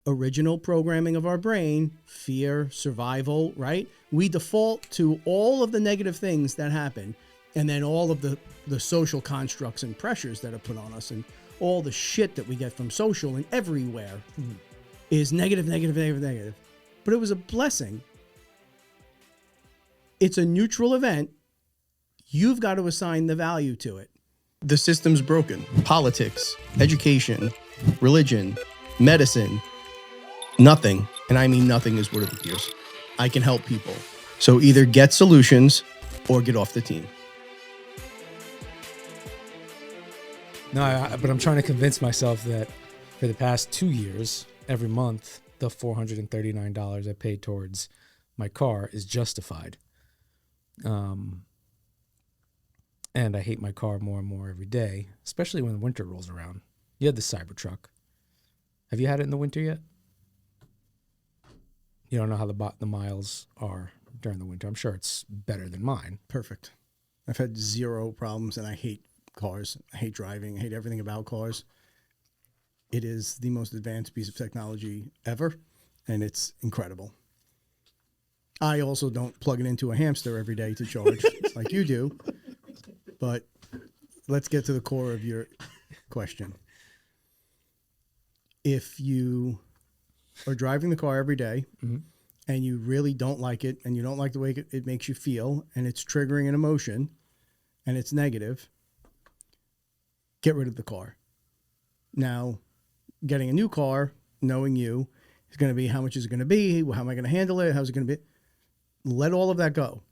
original programming of our brain, fear, survival, right? We default to all of the negative things that happen, and then all of the social constructs and pressures that are put on us, and all the shit that we get from social and everywhere is negative, negative, negative, negative. But it was a blessing. It's a neutral event. You've got to assign the value to it. The system's broken. Politics, education, religion, medicine, nothing, and I mean nothing, is what it appears. I can help people. So either get solutions or get off the team. No, but I'm trying to convince myself that for the past 2 years, every month, the $439 I paid towards my car is justified. And I hate my car more and more every day, especially when winter rolls around. You had the Cybertruck. Have you had it in the winter yet? You don't know how the miles are during the winter. I'm sure it's better than mine. Perfect. I've had zero problems, and I hate cars. I hate driving. I hate everything about cars. It is the most advanced piece of technology ever, and it's incredible. I also don't plug it into a hamster every day to charge like you do. But let's get to the core of your question. If you are driving the car every day and you really don't like it, and you don't like the way it makes you feel, and it's triggering an emotion and it's negative, get rid of the car. Now, getting a new car, knowing you, is going to be, how much is it going to be? How am I going to handle it? How's it going to be? Let all of that go.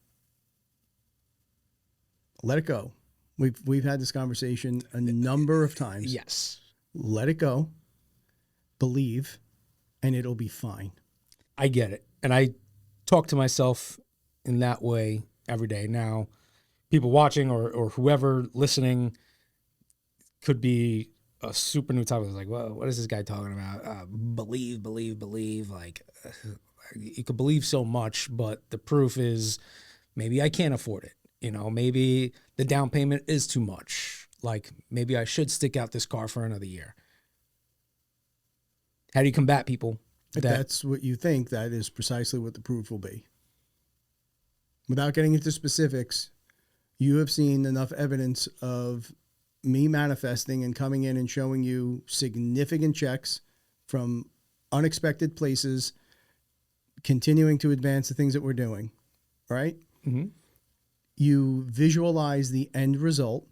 Let it go. We've had this conversation a number of times. Yes. Let it go. Believe, and it'll be fine. I get it. And I talk to myself in that way every day. Now, people watching or whoever listening could be a super new topic. It's like, well, what is this guy talking about? Believe. Like, you could believe so much, but the proof is maybe I can't afford it. You know, maybe the down payment is too much. Like, maybe I should stick out this car for another year. How do you combat people? If that's what you think, that is precisely what the proof will be. Without getting into specifics, you have seen enough evidence of me manifesting and coming in and showing you significant checks from unexpected places, continuing to advance the things that we're doing, right? Mm-hmm. You visualize the end result.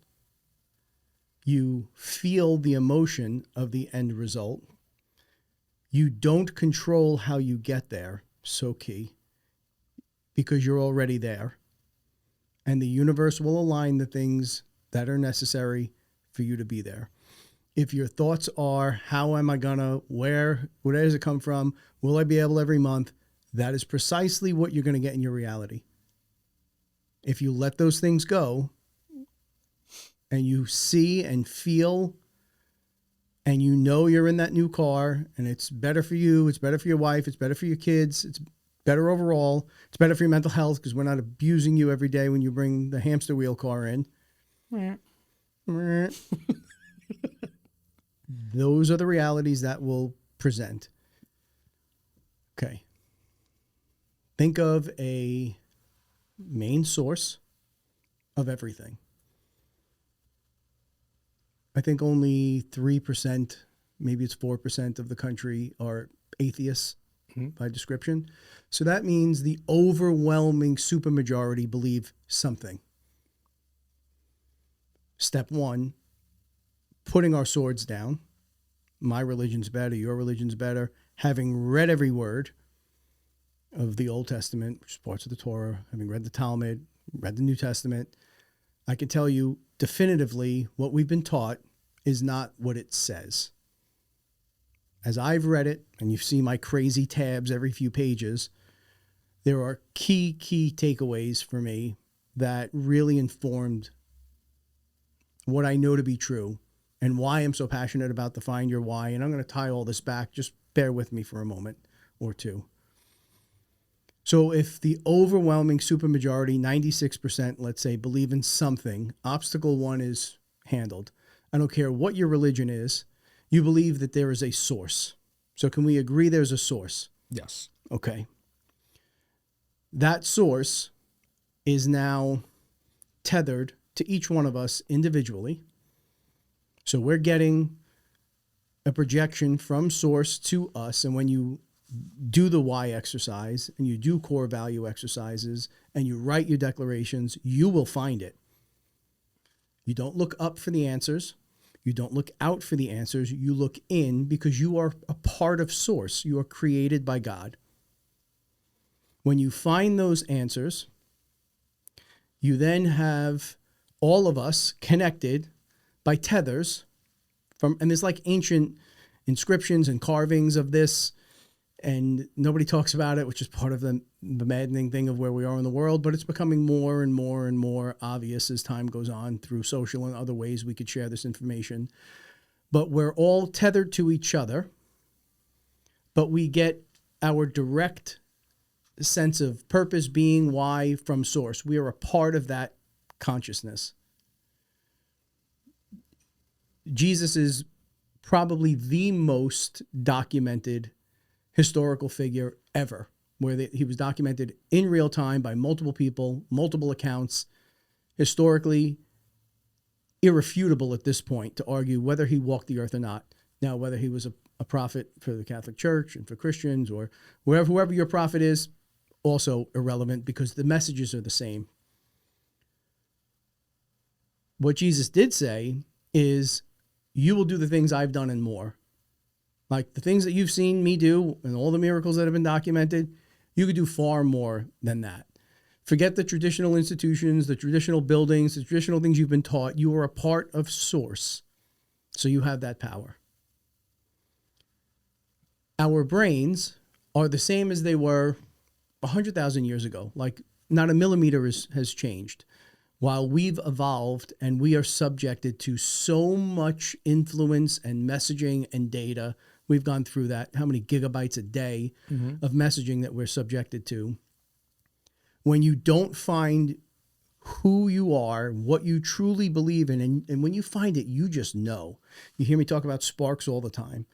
You feel the emotion of the end result. You don't control how you get there, so key, because you're already there. And the universe will align the things that are necessary for you to be there. If your thoughts are, how am I gonna, where does it come from? Will I be able every month? That is precisely what you're going to get in your reality. If you let those things go and you see and feel and you know you're in that new car and it's better for you, it's better for your wife, it's better for your kids, it's better overall, it's better for your mental health because we're not abusing you every day when you bring the hamster wheel car in. Those are the realities that will present. Okay. Think of a main source of everything. I think only 3%, maybe it's 4% of the country are atheists by description. So that means the overwhelming supermajority believe something. Step one, putting our swords down. My religion's better, your religion's better. Having read every word of the Old Testament, which is parts of the Torah, having read the Talmud, read the New Testament, I can tell you definitively what we've been taught is not what it says. As I've read it, and you see my crazy tabs every few pages, there are key takeaways for me that really informed what I know to be true and why I'm so passionate about the Find Your Why. And I'm going to tie all this back. Just bear with me for a moment or two. So if the overwhelming supermajority, 96%, let's say, believe in something, obstacle one is handled. I don't care what your religion is. You believe that there is a source. So can we agree there's a source? Yes. Okay. That source is now tethered to each one of us individually. So we're getting a projection from source to us. And when you do the why exercise and you do core value exercises and you write your declarations, you will find it. You don't look up for the answers. You don't look out for the answers. You look in because you are a part of source. You are created by God. When you find those answers, you then have all of us connected by tethers from, and there's like ancient inscriptions and carvings of this, and nobody talks about it, which is part of the maddening thing of where we are in the world, but it's becoming more and more and more obvious as time goes on through social and other ways we could share this information. But we're all tethered to each other, but we get our direct sense of purpose, being, why from source. We are a part of that consciousness. Jesus is probably the most documented historical figure ever, where he was documented in real time by multiple people, multiple accounts, historically irrefutable at this point to argue whether he walked the earth or not. Now, whether he was a prophet for the Catholic Church and for Christians or whoever your prophet is, also irrelevant because the messages are the same. What Jesus did say is, you will do the things I've done and more. Like the things that you've seen me do and all the miracles that have been documented, you could do far more than that. Forget the traditional institutions, the traditional buildings, the traditional things you've been taught. You are a part of source. So you have that power. Our brains are the same as they were 100,000 years ago. Like not a millimeter has changed. While we've evolved and we are subjected to so much influence and messaging and data, we've gone through that, how many gigabytes a day of messaging that we're subjected to. When you don't find who you are, what you truly believe in, and when you find it, you just know. You hear me talk about sparks all the time.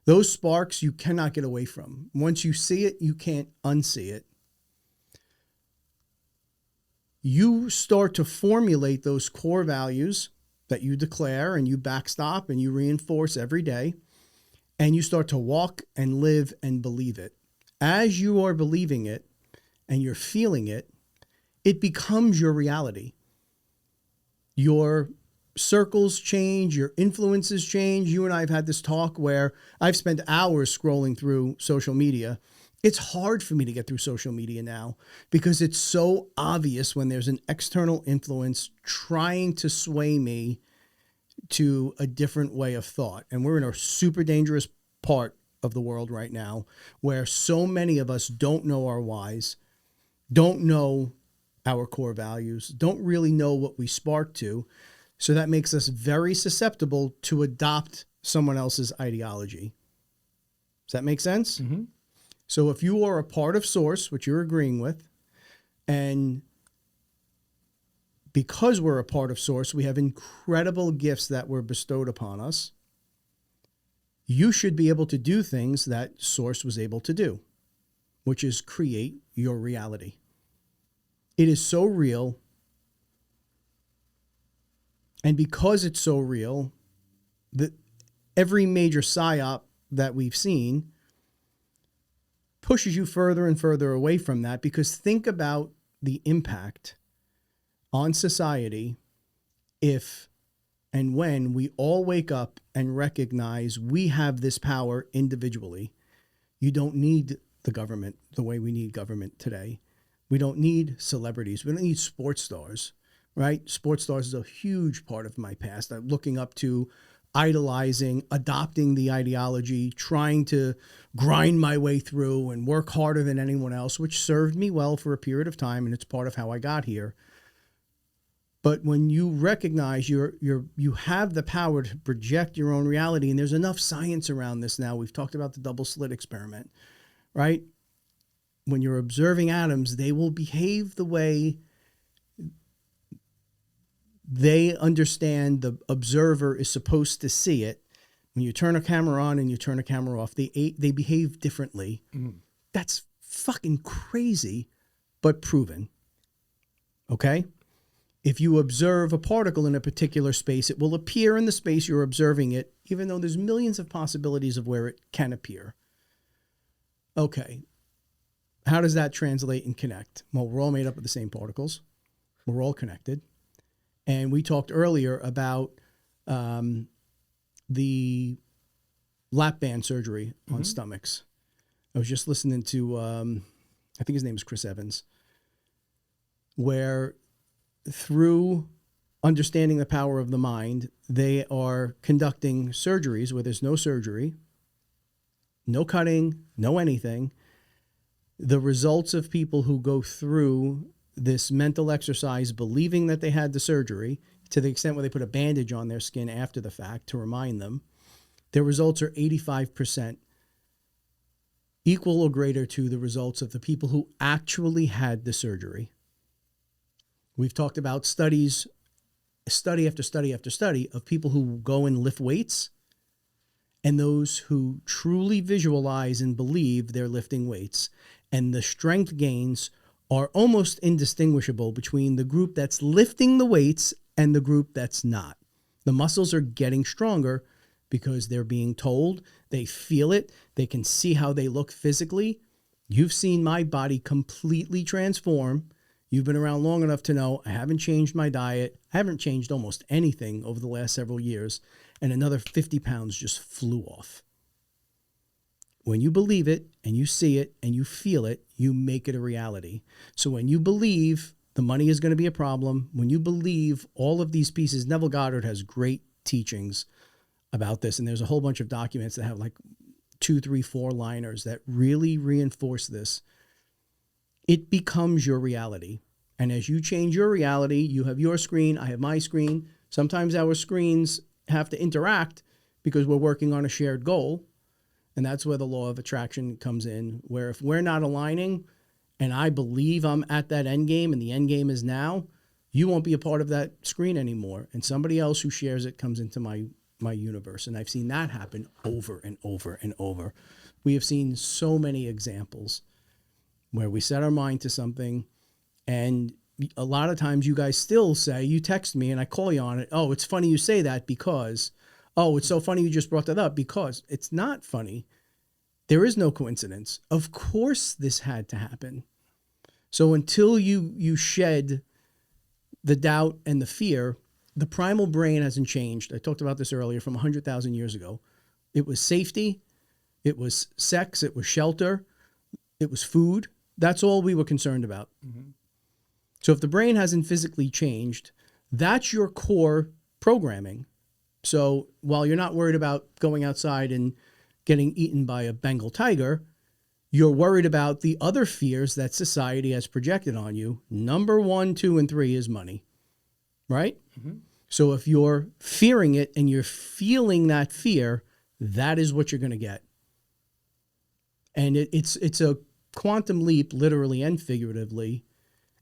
Those sparks you cannot get away from. Once you see it, you can't unsee it. You start to formulate those core values that you declare and you backstop and you reinforce every day, and you start to walk and live and believe it. As you are believing it and you're feeling it, it becomes your reality. Your circles change, your influences change. You and I have had this talk where I've spent hours scrolling through social media. It's hard for me to get through social media now because it's so obvious when there's an external influence trying to sway me to a different way of thought. And we're in a super dangerous part of the world right now where so many of us don't know our whys, don't know our core values, don't really know what we spark to. So that makes us very susceptible to adopt someone else's ideology. Does that make sense? Mm-hmm. So if you are a part of source, which you're agreeing with, and because we're a part of source, we have incredible gifts that were bestowed upon us, you should be able to do things that source was able to do, which is create your reality. It is so real. And because it's so real, that every major psyop that we've seen pushes you further and further away from that, because think about the impact on society if and when we all wake up and recognize we have this power individually. You don't need the government the way we need government today. We don't need celebrities. We don't need sports stars, right? Sports stars is a huge part of my past. I'm looking up to, idolizing, adopting the ideology, trying to grind my way through and work harder than anyone else, which served me well for a period of time, and it's part of how I got here. But when you recognize you have the power to project your own reality, and there's enough science around this now. We've talked about the double slit experiment, right? When you're observing atoms, they will behave the way they understand the observer is supposed to see it When you turn a camera on and you turn a camera off, they behave differently. That's fucking crazy, but proven. Okay? If you observe a particle in a particular space, it will appear in the space you're observing it, even though there's millions of possibilities of where it can appear. Okay. How does that translate and connect? Well, we're all made up of the same particles. We're all connected. And we talked earlier about the lap band surgery on stomachs. I was just listening to, I think his name is Chris Evans, where through understanding the power of the mind, they are conducting surgeries where there's no surgery, no cutting, no anything. The results of people who go through this mental exercise believing that they had the surgery, to the extent where they put a bandage on their skin after the fact to remind them, their results are 85% equal or greater to the results of the people who actually had the surgery. We've talked about studies, study after study after study, of people who go and lift weights and those who truly visualize and believe they're lifting weights. And the strength gains are almost indistinguishable between the group that's lifting the weights and the group that's not. The muscles are getting stronger because they're being told, they feel it, they can see how they look physically. You've seen my body completely transform. You've been around long enough to know I haven't changed my diet. I haven't changed almost anything over the last several years, and another 50 pounds just flew off. When you believe it and you see it and you feel it, you make it a reality. So when you believe the money is going to be a problem, when you believe all of these pieces, Neville Goddard has great teachings about this, and there's a whole bunch of documents that have like 2, 3, 4 liners that really reinforce this. It becomes your reality. And as you change your reality, you have your screen, I have my screen. Sometimes our screens have to interact because we're working on a shared goal. And that's where the law of attraction comes in, where if we're not aligning and I believe I'm at that end game and the end game is now, you won't be a part of that screen anymore. And somebody else who shares it comes into my universe. And I've seen that happen over and over and over. We have seen so many examples where we set our mind to something, and a lot of times you guys still say, you text me and I call you on it. Oh, it's funny you say that because, oh, it's so funny you just brought that up, because it's not funny. There is no coincidence. Of course this had to happen. So until you shed the doubt and the fear, the primal brain hasn't changed. I talked about this earlier, from 100,000 years ago. It was safety, it was sex, it was shelter, it was food. That's all we were concerned about. Mm-hmm. So if the brain hasn't physically changed, that's your core programming. So while you're not worried about going outside and getting eaten by a Bengal tiger, you're worried about the other fears that society has projected on you. Number 1, 2, and 3 is money, right? Mm-hmm. So if you're fearing it and you're feeling that fear, that is what you're going to get. And it's a quantum leap, literally and figuratively.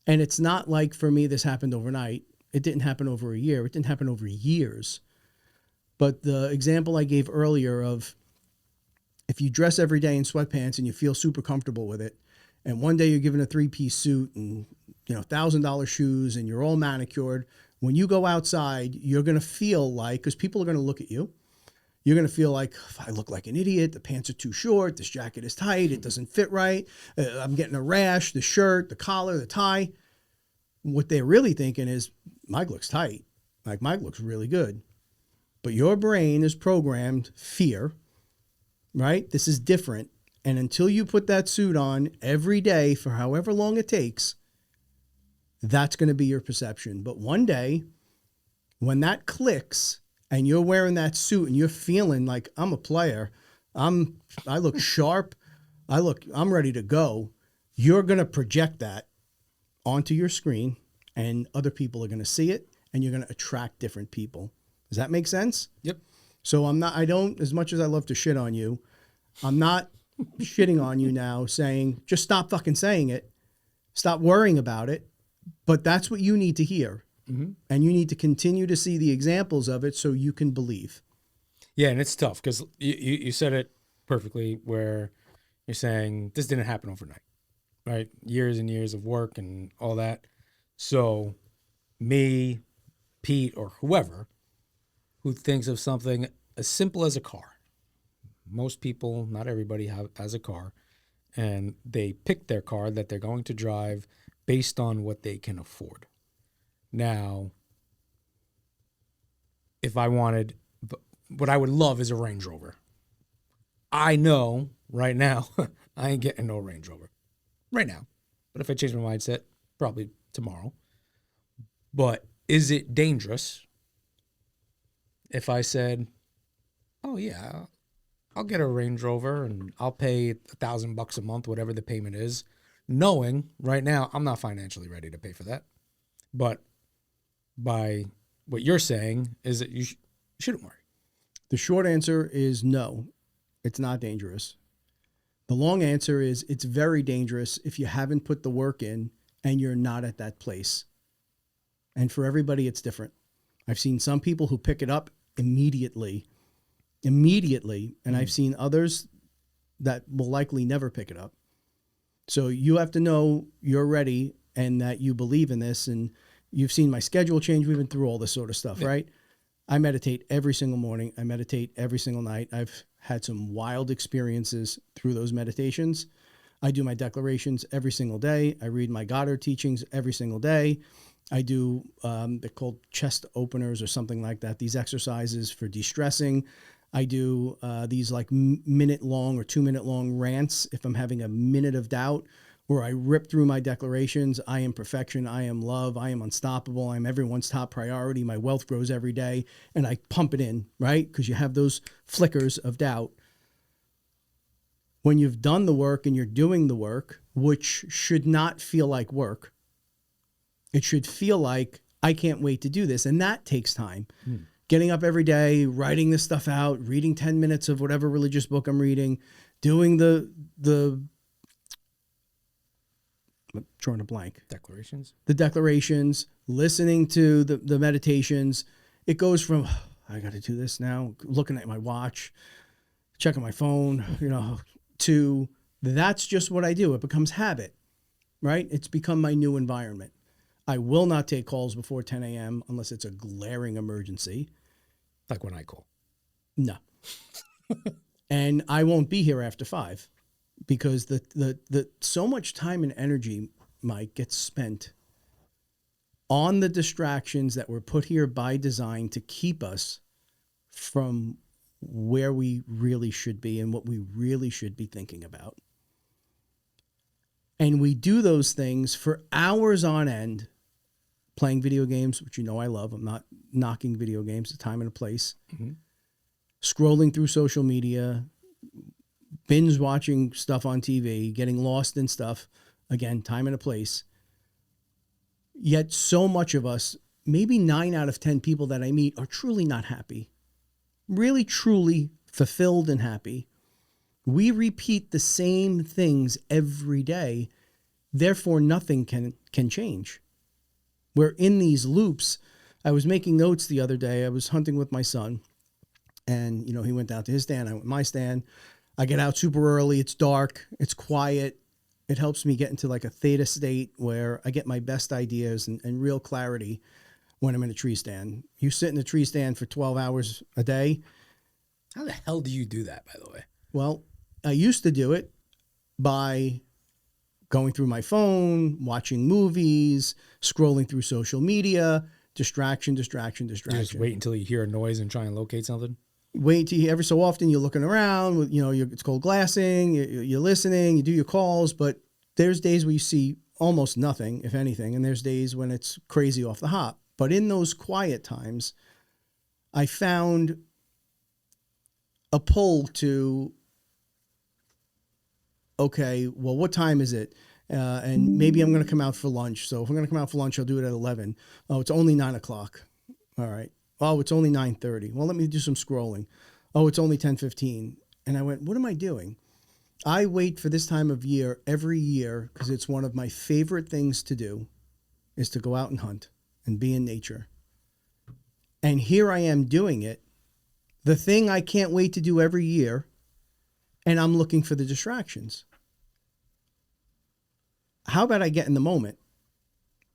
And it's not like, for me, this happened overnight. It didn't happen over a year. It didn't happen over years. But the example I gave earlier of, if you dress every day in sweatpants and you feel super comfortable with it, and one day you're given a 3-piece suit and $1,000 shoes and you're all manicured, when you go outside, you're going to feel like, because people are going to look at you, you're going to feel like, I look like an idiot. The pants are too short. This jacket is tight. It doesn't fit right. I'm getting a rash. The shirt, the collar, the tie. What they're really thinking is, Mike looks tight. Like, Mike looks really good. But your brain is programmed fear, right? This is different. And until you put that suit on every day for however long it takes, that's going to be your perception. But one day, when that clicks, and you're wearing that suit and you're feeling like, I'm a player, I look sharp, I'm ready to go, you're going to project that onto your screen, and other people are going to see it, and you're going to attract different people. Does that make sense? Yep. So as much as I love to shit on you, I'm not shitting on you now saying, just stop fucking saying it. Stop worrying about it. But that's what you need to hear. Mm-hmm. And you need to continue to see the examples of it so you can believe. Yeah, and it's tough because you said it perfectly where you're saying this didn't happen overnight, right? Years and years of work and all that. So me, Pete, or whoever who thinks of something as simple as a car. Most people, not everybody, has a car, and they pick their car that they're going to drive based on what they can afford. Now, if I wanted, what I would love is a Range Rover. I know right now I ain't getting no Range Rover right now. But if I change my mindset, probably tomorrow. But is it dangerous if I said, "Oh yeah, I'll get a Range Rover and I'll pay $1,000 a month, whatever the payment is," knowing right now I'm not financially ready to pay for that. But by what you're saying is that you shouldn't worry. The short answer is no, it's not dangerous. The long answer is it's very dangerous if you haven't put the work in and you're not at that place. And for everybody, it's different. I've seen some people who pick it up immediately, and I've seen others that will likely never pick it up. So you have to know you're ready and that you believe in this. And you've seen my schedule change. We've been through all this sort of stuff, right? I meditate every single morning. I meditate every single night. I've had some wild experiences through those meditations. I do my declarations every single day. I read my Goddard teachings every single day. I do, they're called chest openers or something like that, these exercises for de-stressing. I do these like minute long or 2 minute long rants if I'm having a minute of doubt, where I rip through my declarations. I am perfection. I am love. I am unstoppable. I'm everyone's top priority. My wealth grows every day. And I pump it in, right? Because you have those flickers of doubt. When you've done the work and you're doing the work, which should not feel like work, it should feel like, I can't wait to do this. And that takes time. Getting up every day, writing this stuff out, reading 10 minutes of whatever religious book I'm reading, doing I'm drawing a blank. The declarations, listening to the meditations. It goes from, I got to do this now, looking at my watch, checking my phone, to that's just what I do. It becomes habit, right? It's become my new environment. I will not take calls before 10 a.m. unless it's a glaring emergency. Like when I call. No. And I won't be here after 5. Because the so much time and energy, Mike, gets spent on the distractions that were put here by design to keep us from where we really should be and what we really should be thinking about. And we do those things for hours on end, playing video games, which I love. I'm not knocking video games, a time and a place. Mm-hmm. Scrolling through social media, binge watching stuff on TV, getting lost in stuff, again, time and a place. Yet so much of us, maybe 9 out of 10 people that I meet, are truly not happy. Really, truly fulfilled and happy. We repeat the same things every day. Therefore, nothing can change. We're in these loops. I was making notes the other day. I was hunting with my son. And, he went down to his stand. I went to my stand. I get out super early. It's dark. It's quiet. It helps me get into like a theta state where I get my best ideas and real clarity when I'm in a tree stand. You sit in a tree stand for 12 hours a day. How the hell do you do that, by the way? Well, I used to do it by going through my phone, watching movies, scrolling through social media, distraction. You just wait until you hear a noise and try and locate something? Wait till every so often you're looking around, it's called glassing, you're listening, you do your calls, but there's days where you see almost nothing, if anything, and there's days when it's crazy off the hop. But in those quiet times, I found a pull to, okay, well, what time is it? And maybe I'm going to come out for lunch. So if I'm going to come out for lunch, I'll do it at 11. Oh, it's only 9 o'clock. All right. Oh, it's only 9:30. Well, let me do some scrolling. Oh, it's only 10:15. And I went, what am I doing? I wait for this time of year every year because it's one of my favorite things to do is to go out and hunt and be in nature. And here I am doing it the thing I can't wait to do every year, and I'm looking for the distractions. How about I get in the moment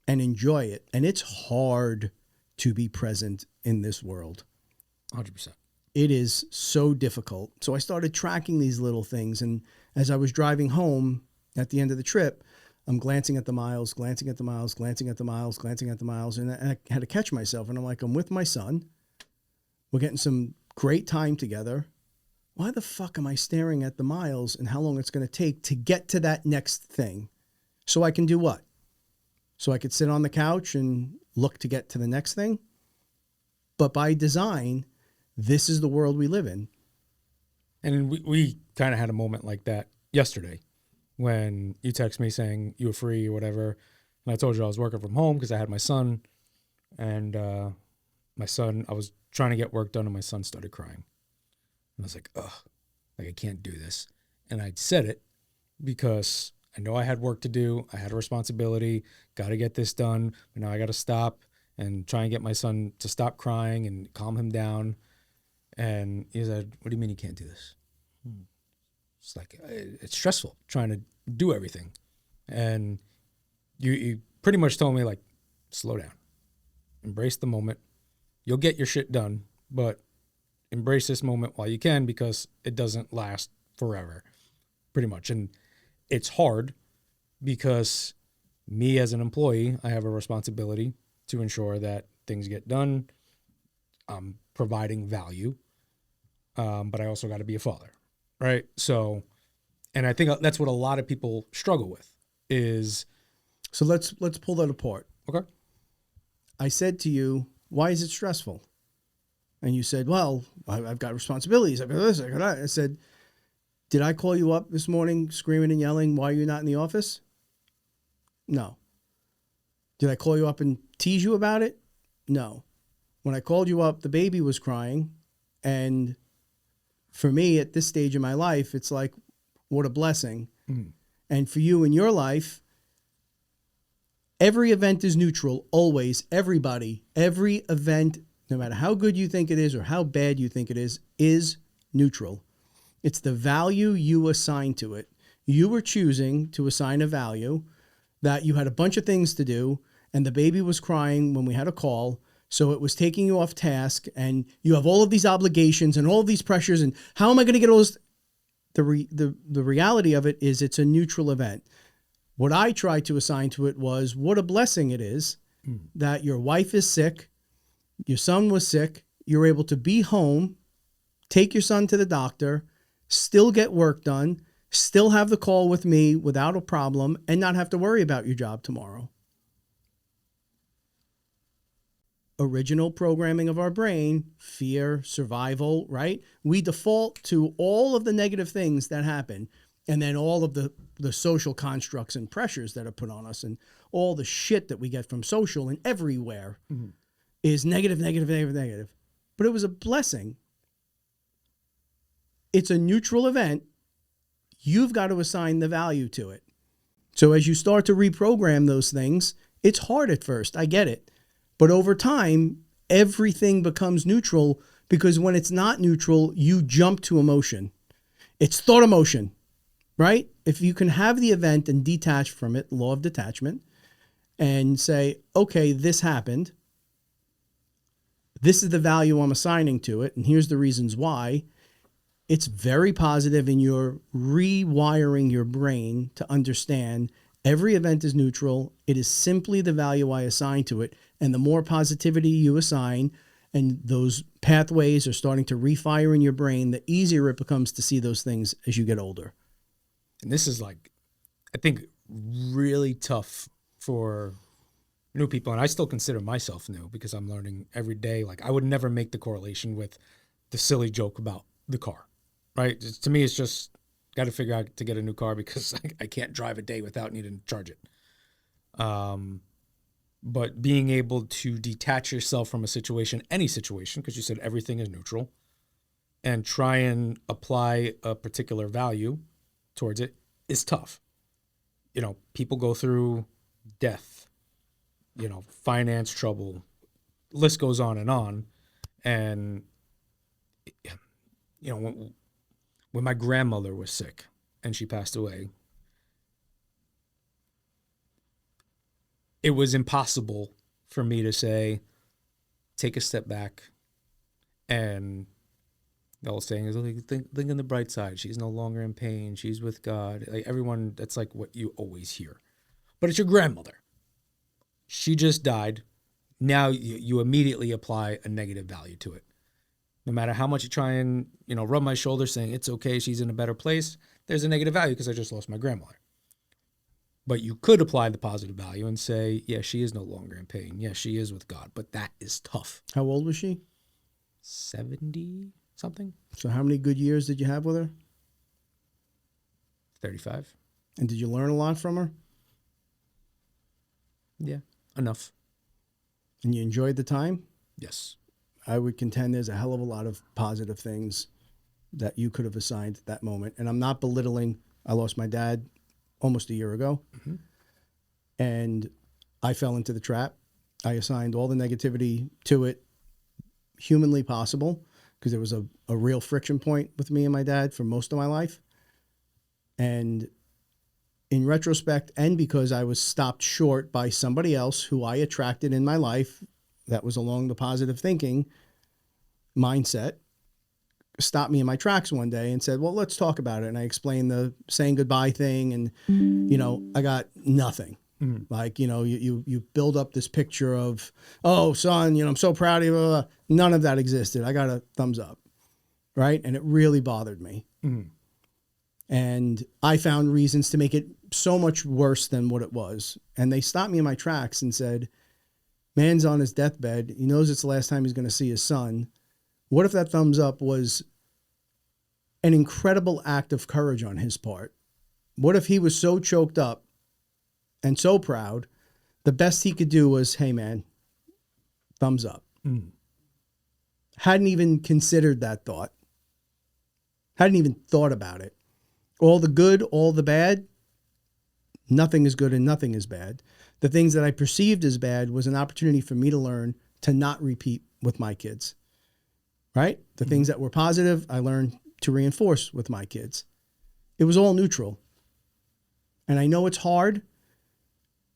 and enjoy it? And it's hard to be present in this world. 100%. It is so difficult. So I started tracking these little things. And as I was driving home at the end of the trip, I'm glancing at the miles, glancing at the miles, glancing at the miles, glancing at the miles. And I had to catch myself. And I'm like, I'm with my son. We're getting some great time together. Why the fuck am I staring at the miles and how long it's going to take to get to that next thing? So I can do what? So I could sit on the couch and look to get to the next thing? But by design, this is the world we live in. And we kind of had a moment like that yesterday when you text me saying you were free or whatever. And I told you I was working from home because I had my son. And I was trying to get work done and my son started crying. And I was like, ugh, like I can't do this. And I said it because I know I had work to do. I had a responsibility, got to get this done. But now I got to stop and try and get my son to stop crying and calm him down. And he said, what do you mean you can't do this? It's like, it's stressful trying to do everything. And you pretty much told me, like, slow down, embrace the moment. You'll get your shit done, but embrace this moment while you can because it doesn't last forever, pretty much. And it's hard because me as an employee, I have a responsibility to ensure that things get done. I'm providing value, but I also got to be a father, right? So, and I think that's what a lot of people struggle with is. So let's pull that apart. Okay. I said to you, why is it stressful? And you said, well, I've got responsibilities. I've got this, I got that. I said, did I call you up this morning screaming and yelling, why are you not in the office? No. Did I call you up and tease you about it? No. When I called you up, the baby was crying. And for me, at this stage in my life, it's like, what a blessing. Mm. And for you in your life, every event is neutral, always, everybody, every event, no matter how good you think it is or how bad you think it is neutral. It's the value you assign to it. You were choosing to assign a value that you had a bunch of things to do, and the baby was crying when we had a call, so it was taking you off task, and you have all of these obligations and all of these pressures, and how am I going to get all this? The reality of it is it's a neutral event. What I tried to assign to it was what a blessing it is that your wife is sick, your son was sick, you're able to be home, take your son to the doctor, still get work done, still have the call with me without a problem, and not have to worry about your job tomorrow. Original programming of our brain, fear, survival, right? We default to all of the negative things that happen, and then all of the social constructs and pressures that are put on us, and all the shit that we get from social and everywhere is negative, negative, negative, negative. But it was a blessing. It's a neutral event. You've got to assign the value to it. So as you start to reprogram those things, it's hard at first. I get it. But over time, everything becomes neutral because when it's not neutral, you jump to emotion. It's thought emotion, right? If you can have the event and detach from it, law of detachment, and say, okay, this happened. This is the value I'm assigning to it, and here's the reasons why. It's very positive, and you're rewiring your brain to understand every event is neutral. It is simply the value I assign to it. And the more positivity you assign, and those pathways are starting to refire in your brain, the easier it becomes to see those things as you get older. And this is like, I think, really tough for new people. And I still consider myself new because I'm learning every day. Like, I would never make the correlation with the silly joke about the car, right? To me, it's just got to figure out to get a new car because I can't drive a day without needing to charge it. But being able to detach yourself from a situation, any situation, because you said everything is neutral, and try and apply a particular value towards it is tough. You know, people go through death, you know, finance trouble, list goes on. And you know, when my grandmother was sick and she passed away, it was impossible for me to say, take a step back. And the old saying is, like, think on the bright side. She's no longer in pain. She's with God. Like everyone, that's like what you always hear. But it's your grandmother. She just died. Now you immediately apply a negative value to it. No matter how much you try and, rub my shoulder saying it's okay, she's in a better place, there's a negative value because I just lost my grandmother. But you could apply the positive value and say, yeah, she is no longer in pain. Yeah, she is with God. But that is tough. How old was she? 70 something. So how many good years did you have with her? 35. And did you learn a lot from her? Yeah, enough. And you enjoyed the time? Yes. I would contend there's a hell of a lot of positive things that you could have assigned at that moment. And I'm not belittling. I lost my dad almost a year ago. Mm-hmm. And I fell into the trap. I assigned all the negativity to it humanly possible because there was a real friction point with me and my dad for most of my life. And in retrospect, and because I was stopped short by somebody else who I attracted in my life that was along the positive thinking mindset, stopped me in my tracks one day and said, well, let's talk about it. And I explained the saying goodbye thing. And, I got nothing. Mm-hmm. Like, you build up this picture of, oh, son, I'm so proud of you. Blah, blah. None of that existed. I got a thumbs up. Right. And it really bothered me. Mm-hmm. And I found reasons to make it so much worse than what it was. And they stopped me in my tracks and said, man's on his deathbed. He knows it's the last time he's going to see his son. What if that thumbs up was an incredible act of courage on his part? What if he was so choked up and so proud, the best he could do was, hey, man, thumbs up. Mm. Hadn't even considered that thought. Hadn't even thought about it. All the good, all the bad, nothing is good and nothing is bad. The things that I perceived as bad was an opportunity for me to learn to not repeat with my kids. Right? The things that were positive, I learned to reinforce with my kids. It was all neutral. And I know it's hard,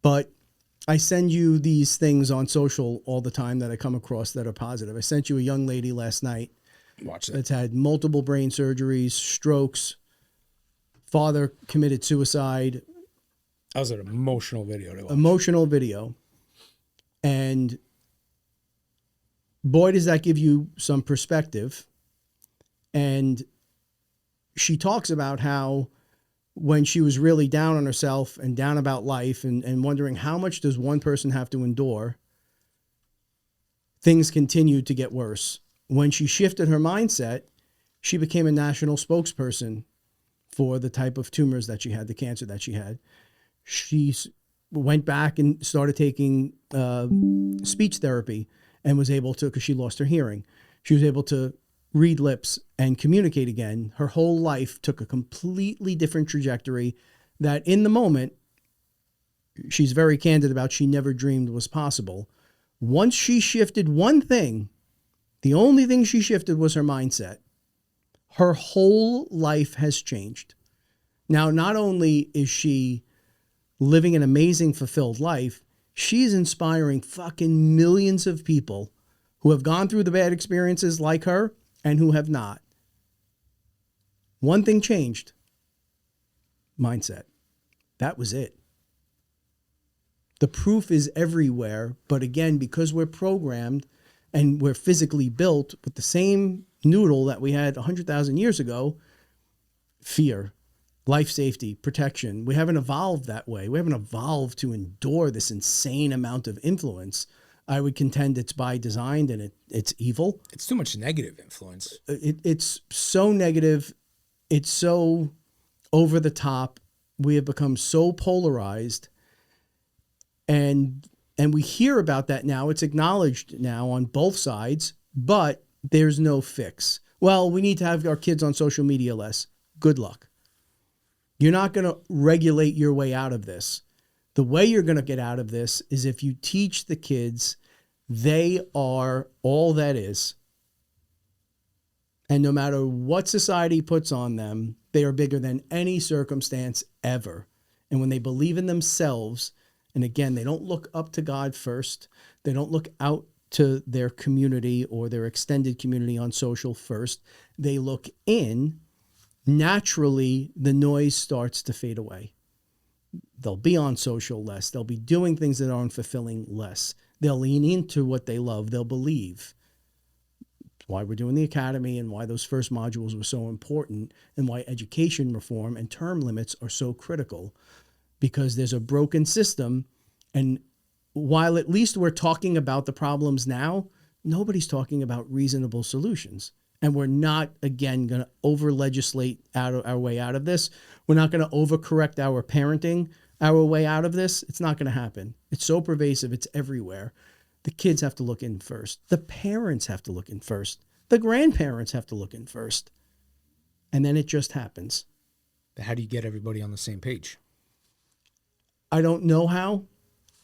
but I send you these things on social all the time that I come across that are positive. I sent you a young lady last night. Watch that. That's had multiple brain surgeries, strokes, father committed suicide. That was an emotional video to watch. Emotional video. And boy, does that give you some perspective. And she talks about how when she was really down on herself and down about life and wondering how much does one person have to endure, things continued to get worse. When she shifted her mindset, she became a national spokesperson for the type of tumors that she had, the cancer that she had. She went back and started taking speech therapy and was able to, because she lost her hearing, she was able to read lips and communicate again. Her whole life took a completely different trajectory that in the moment, she's very candid about, she never dreamed was possible. Once she shifted one thing, the only thing she shifted was her mindset. Her whole life has changed. Now, not only is she living an amazing, fulfilled life, she's inspiring fucking millions of people who have gone through the bad experiences like her and who have not. One thing changed. Mindset. That was it. The proof is everywhere, but again, because we're programmed and we're physically built with the same noodle that we had 100,000 years ago, fear, life safety, protection. We haven't evolved that way. We haven't evolved to endure this insane amount of influence. I would contend it's by design and it's evil. It's too much negative influence. It's so negative. It's so over the top. We have become so polarized. And we hear about that now. It's acknowledged now on both sides, but there's no fix. Well, we need to have our kids on social media less. Good luck. You're not going to regulate your way out of this. The way you're going to get out of this is if you teach the kids they are all that is. And no matter what society puts on them, they are bigger than any circumstance ever. And when they believe in themselves, and again, they don't look up to God first, they don't look out to their community or their extended community on social first, they look in, naturally the noise starts to fade away. They'll be on social less. They'll be doing things that aren't fulfilling less. They'll lean into what they love. They'll believe. It's why we're doing the academy and why those first modules were so important and why education reform and term limits are so critical, because there's a broken system. And while at least we're talking about the problems now, nobody's talking about reasonable solutions. And we're not, again, going to over-legislate our way out of this. We're not going to overcorrect our parenting our way out of this. It's not going to happen. It's so pervasive. It's everywhere. The kids have to look in first. The parents have to look in first. The grandparents have to look in first. And then it just happens. How do you get everybody on the same page? I don't know how,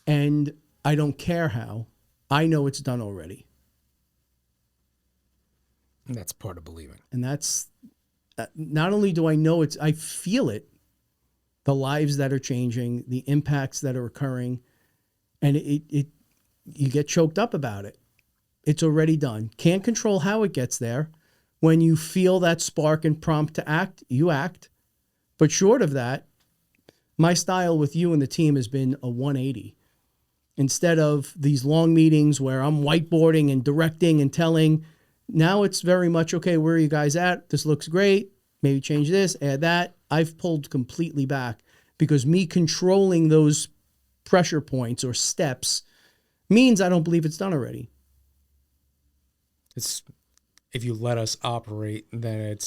and I don't care how. I know it's done already. And that's part of believing. And that's, not only do I know it's, I feel it, the lives that are changing, the impacts that are occurring, and you get choked up about it. It's already done. Can't control how it gets there. When you feel that spark and prompt to act, you act. But short of that, my style with you and the team has been a 180. Instead of these long meetings where I'm whiteboarding and directing and telling, now it's very much, okay, where are you guys at? This looks great. Maybe change this, add that. I've pulled completely back because me controlling those pressure points or steps means I don't believe it's done already. It's, if you let us operate, then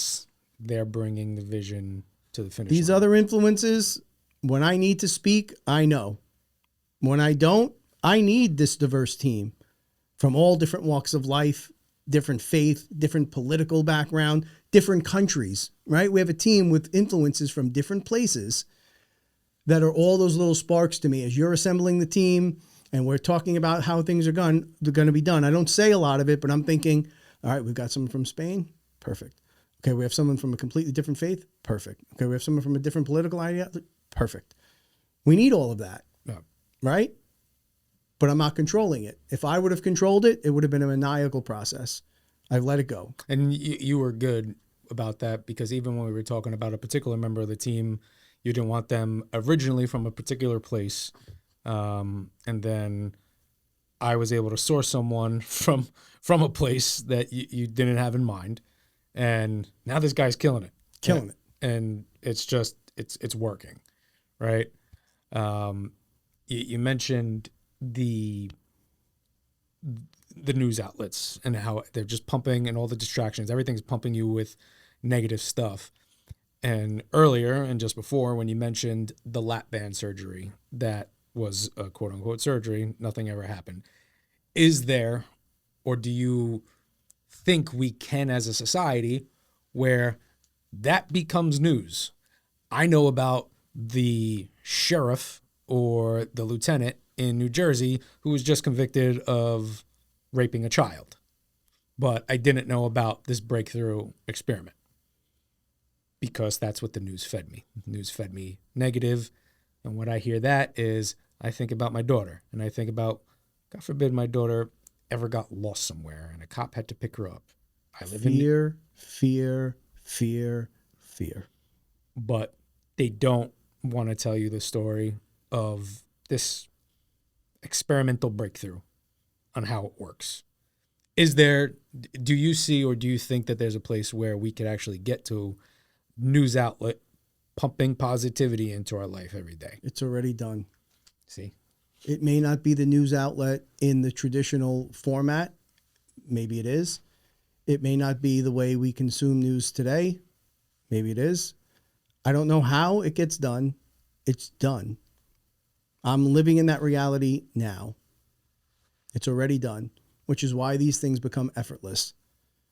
they're bringing the vision to the finish These line. other influences, when I need to speak, I know. When I don't, I need this diverse team from all different walks of life, different faith, different political background, different countries, right? We have a team with influences from different places that are all those little sparks to me as you're assembling the team and we're talking about how things are they're going to be done. I don't say a lot of it, but I'm thinking, all right, we've got someone from Spain. Perfect. Okay, we have someone from a completely different faith. Perfect. Okay, we have someone from a different political idea. Perfect. We need all of that, right? But I'm not controlling it. If I would have controlled it, it would have been a maniacal process. I've let it go. And you were good about that, because even when we were talking about a particular member of the team, you didn't want them originally from a particular place. And then I was able to source someone from a place that you didn't have in mind. And now this guy's killing it. And it's just, it's working, right? You mentioned the news outlets and how they're just pumping, and all the distractions, everything's pumping you with negative stuff. And earlier and just before, when you mentioned the lap band surgery, that was a quote unquote surgery, nothing ever happened. Is there, or do you think we can as a society where that becomes news? I know about the sheriff or the lieutenant in New Jersey who was just convicted of raping a child, but I didn't know about this breakthrough experiment because that's what the news fed me. The news fed me negative. And when I hear that is I think about my daughter, and I think about, God forbid my daughter ever got lost somewhere and a cop had to pick her up. I live in fear. But they don't want to tell you the story of this experimental breakthrough on how it works. Do you see, or do you think that there's a place where we could actually get to news outlet pumping positivity into our life every day? It's already done. See? It may not be the news outlet in the traditional format. Maybe it is. It may not be the way we consume news today. Maybe it is. I don't know how it gets done. It's done. I'm living in that reality now. It's already done, which is why these things become effortless,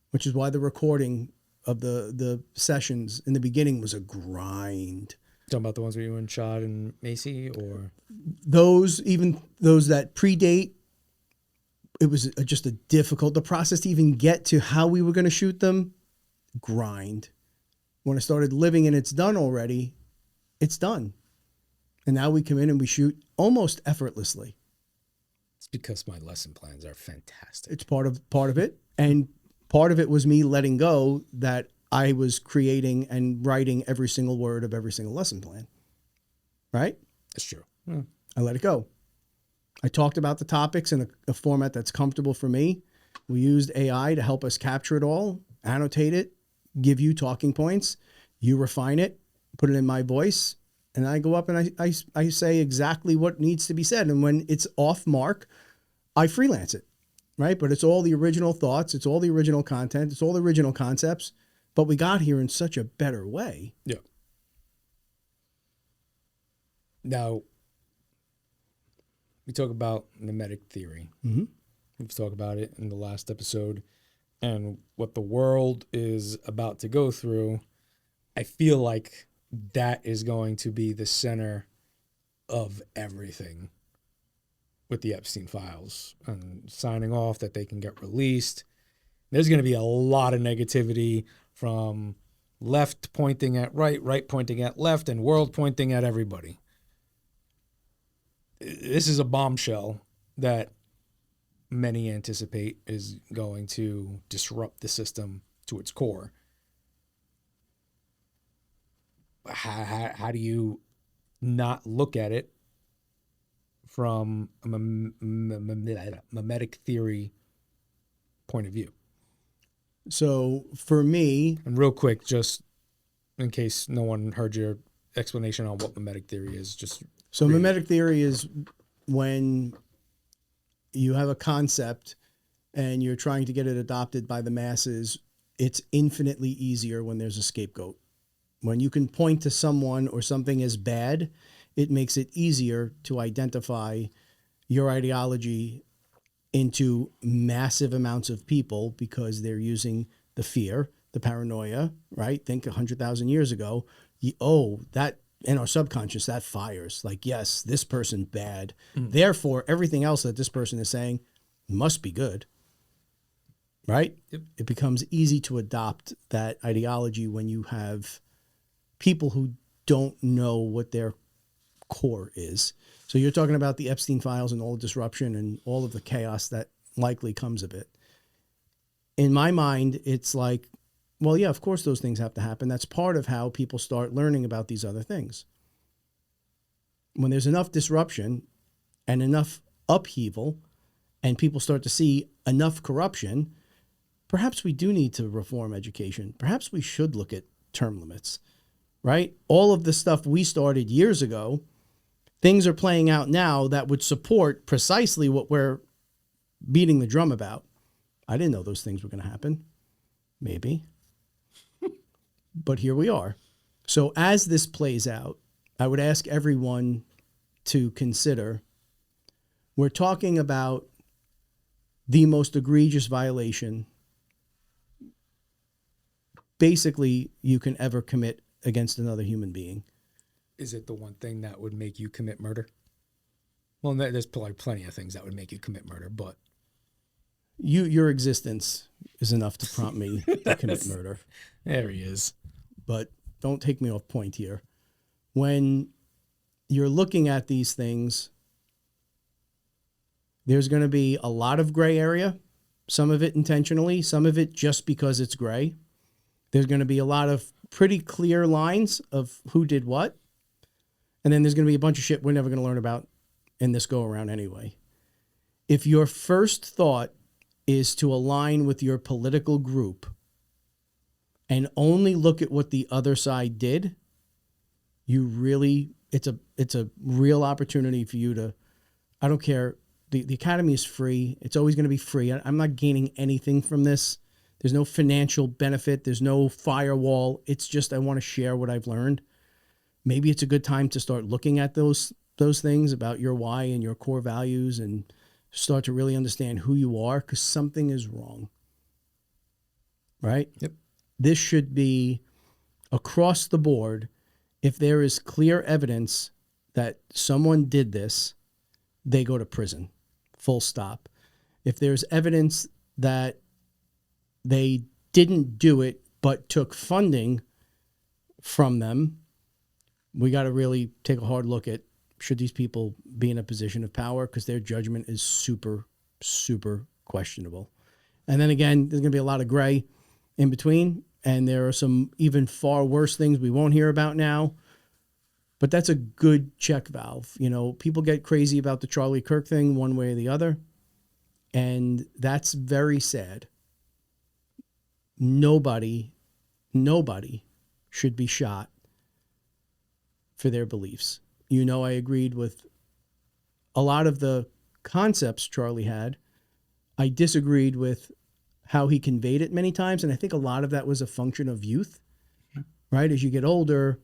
which is why the recording of the sessions in the beginning was a grind. Talking about the ones where you and Shad and Macy, or those that predate, it was just the process to even get to how we were going to shoot them grind. When I started living and it's done already, it's done. And now we come in and we shoot almost effortlessly. It's because my lesson plans are fantastic. It's part of it. And part of it was me letting go that I was creating and writing every single word of every single lesson plan. Right? That's true. I let it go. I talked about the topics in a format that's comfortable for me. We used AI to help us capture it all, annotate it, give you talking points. You refine it, put it in my voice, and I go up and I say exactly what needs to be said. And when it's off mark, I freelance it, right? But it's all the original thoughts. It's all the original content. It's all the original concepts. But we got here in such a better way. Yeah. Now, we talk about mimetic theory. Mm-hmm. We've talked about it in the last episode. And what the world is about to go through, I feel like that is going to be the center of everything with the Epstein files and signing off that they can get released. There's going to be a lot of negativity from left pointing at right, right pointing at left, and world pointing at everybody. This is a bombshell that many anticipate is going to disrupt the system to its core. How do you not look at it from a mimetic theory point of view? So for me, And real quick, just in case no one heard your explanation on what mimetic theory is, just so mimetic theory is when you have a concept and you're trying to get it adopted by the masses. It's infinitely easier when there's a scapegoat. When you can point to someone or something as bad, it makes it easier to identify your ideology into massive amounts of people because they're using the fear, the paranoia, right? Think 100,000 years ago, that in our subconscious, that fires. Like, yes, this person bad. Therefore, everything else that this person is saying must be good, right? Yep. It becomes easy to adopt that ideology when you have people who don't know what their core is. So you're talking about the Epstein files and all the disruption and all of the chaos that likely comes of it. In my mind, it's like, well, yeah, of course those things have to happen. That's part of how people start learning about these other things. When there's enough disruption and enough upheaval and people start to see enough corruption, perhaps we do need to reform education. Perhaps we should look at term limits, right? All of the stuff we started years ago, things are playing out now that would support precisely what we're beating the drum about. I didn't know those things were going to happen. Maybe. But here we are. So as this plays out, I would ask everyone to consider, we're talking about the most egregious violation basically you can ever commit against another human being. Is it the one thing that would make you commit murder? Well, there's probably plenty of things that would make you commit murder, but your existence is enough to prompt me to commit murder. There he is. But don't take me off point here. When you're looking at these things, there's going to be a lot of gray area, some of it intentionally, some of it just because it's gray. There's going to be a lot of pretty clear lines of who did what. And then there's going to be a bunch of shit we're never going to learn about in this go around anyway. If your first thought is to align with your political group and only look at what the other side did, it's a real opportunity for you to, I don't care. The academy is free. It's always going to be free. I'm not gaining anything from this. There's no financial benefit. There's no firewall. It's just, I want to share what I've learned. Maybe it's a good time to start looking at those things about your why and your core values and start to really understand who you are, because something is wrong. Right? Yep. This should be across the board. If there is clear evidence that someone did this, they go to prison. Full stop. If there's evidence that they didn't do it but took funding from them, we got to really take a hard look at should these people be in a position of power, because their judgment is super, super questionable. And then again, there's going to be a lot of gray in between, and there are some even far worse things we won't hear about now. But that's a good check valve. You know, people get crazy about the Charlie Kirk thing one way or the other, and that's very sad. Nobody should be shot for their beliefs. You know, I agreed with a lot of the concepts Charlie had. I disagreed with how he conveyed it many times, and I think a lot of that was a function of youth, right? As you get older,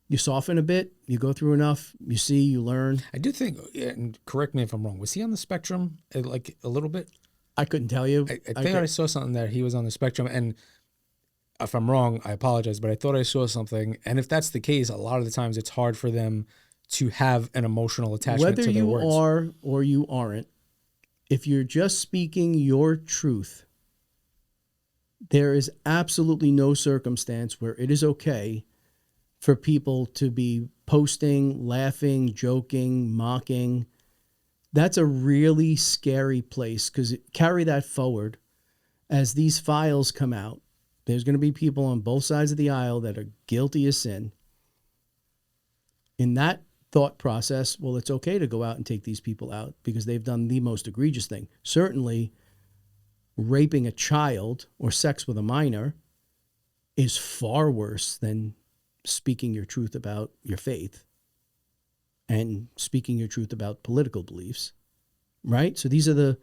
you soften a bit, you go through enough, you see, you learn. I do think, and correct me if I'm wrong, was he on the spectrum like a little bit? I couldn't tell you. I think I saw something that he was on the spectrum, and if I'm wrong, I apologize, but I thought I saw something. And if that's the case, a lot of the times it's hard for them to have an emotional attachment to their words. Whether you are or you aren't, if you're just speaking your truth, there is absolutely no circumstance where it is okay for people to be posting, laughing, joking, mocking. That's a really scary place, because carry that forward. As these files come out, there's going to be people on both sides of the aisle that are guilty as sin. In that thought process, well, it's okay to go out and take these people out because they've done the most egregious thing. Certainly, raping a child or sex with a minor is far worse than speaking your truth about your faith and speaking your truth about political beliefs, right? So these are the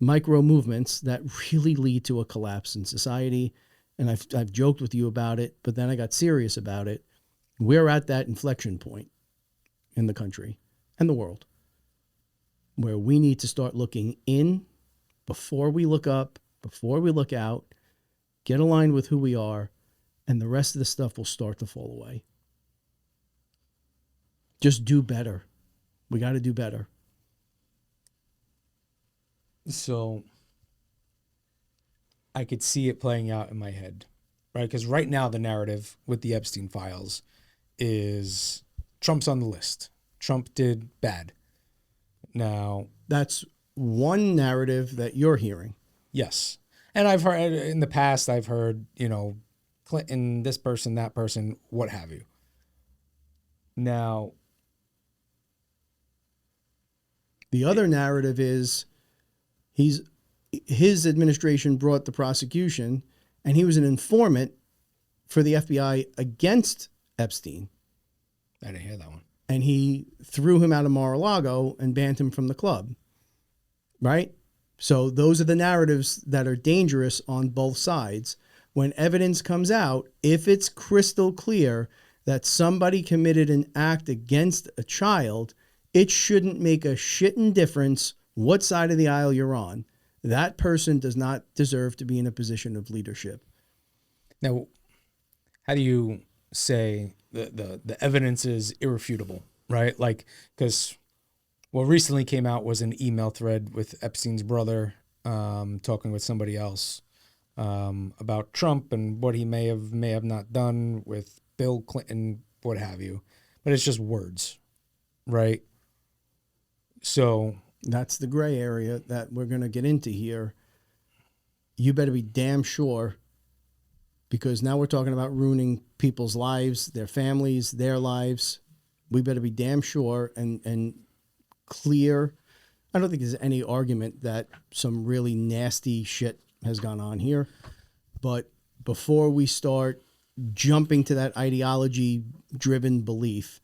micro movements that really lead to a collapse in society. And I've joked with you about it, but then I got serious about it. We're at that inflection point in the country and the world where we need to start looking in before we look up, before we look out, get aligned with who we are, and the rest of the stuff will start to fall away. Just do better. We got to do better. So I could see it playing out in my head, right? Because right now the narrative with the Epstein files is Trump's on the list. Trump did bad. Now, that's one narrative that you're hearing. Yes. And I've heard in the past, I've heard, Clinton, this person, that person, what have you. Now, the other narrative is his administration brought the prosecution, and he was an informant for the FBI against Epstein. I didn't hear that one. And he threw him out of Mar-a-Lago and banned him from the club, right? So those are the narratives that are dangerous on both sides. When evidence comes out, if it's crystal clear that somebody committed an act against a child, it shouldn't make a shitting difference what side of the aisle you're on. That person does not deserve to be in a position of leadership. Now, how do you say the evidence is irrefutable, right? Like, because what recently came out was an email thread with Epstein's brother talking with somebody else about Trump and what he may have not done with Bill Clinton, what have you. But it's just words, right? So that's the gray area that we're going to get into here. You better be damn sure, because now we're talking about ruining people's lives, their families, their lives. We better be damn sure and clear. I don't think there's any argument that some really nasty shit has gone on here. But before we start jumping to that ideology-driven belief,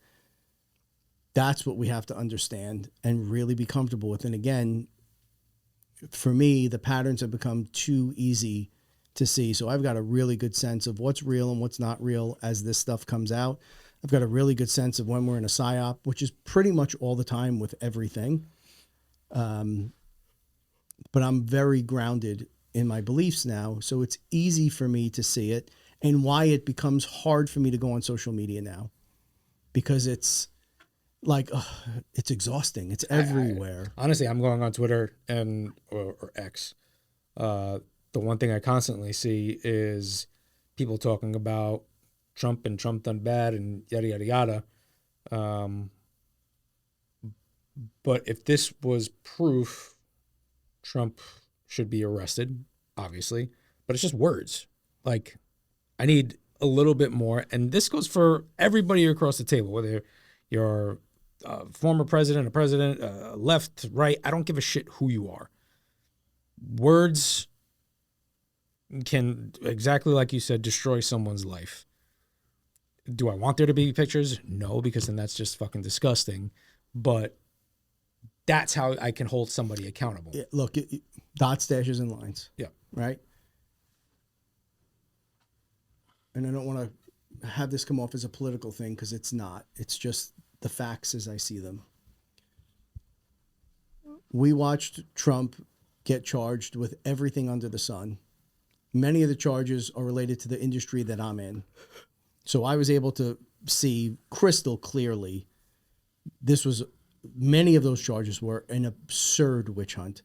that's what we have to understand and really be comfortable with. And again, for me, the patterns have become too easy to see. So I've got a really good sense of what's real and what's not real as this stuff comes out. I've got a really good sense of when we're in a psyop, which is pretty much all the time with everything. But I'm very grounded in my beliefs now. So it's easy for me to see it, and why it becomes hard for me to go on social media now, because it's like, it's exhausting. It's everywhere. Honestly, I'm going on Twitter or X. The one thing I constantly see is people talking about Trump and Trump done bad and yada, yada, yada. Um, but if this was proof, Trump should be arrested, obviously. But it's just words. Like, I need a little bit more. And this goes for everybody across the table, whether you're a former president, a president, left, right. I don't give a shit who you are. Words can, exactly like you said, destroy someone's life. Do I want there to be pictures? No, because then that's just fucking disgusting. But that's how I can hold somebody accountable. Yeah, look, dots, dashes, and lines. Yeah. Right? And I don't want to have this come off as a political thing because it's not. It's just the facts as I see them. We watched Trump get charged with everything under the sun. Many of the charges are related to the industry that I'm in. So I was able to see crystal clearly many of those charges were an absurd witch hunt.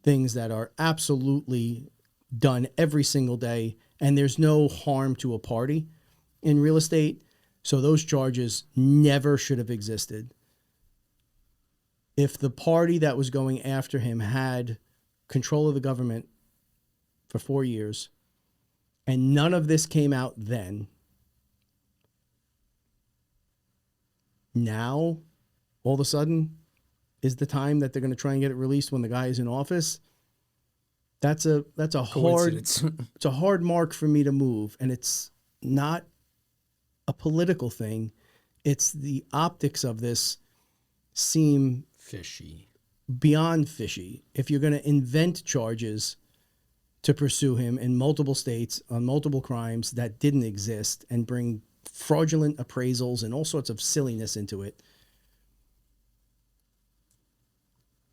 Things that are absolutely done every single day, and there's no harm to a party in real estate. So those charges never should have existed. If the party that was going after him had control of the government for 4 years and none of this came out then, now all of a sudden is the time that they're going to try and get it released when the guy is in office. That's a hard mark for me to move, and it's not a political thing. It's the optics of this seem Fishy. beyond fishy. If you're going to invent charges to pursue him in multiple states on multiple crimes that didn't exist and bring fraudulent appraisals and all sorts of silliness into it,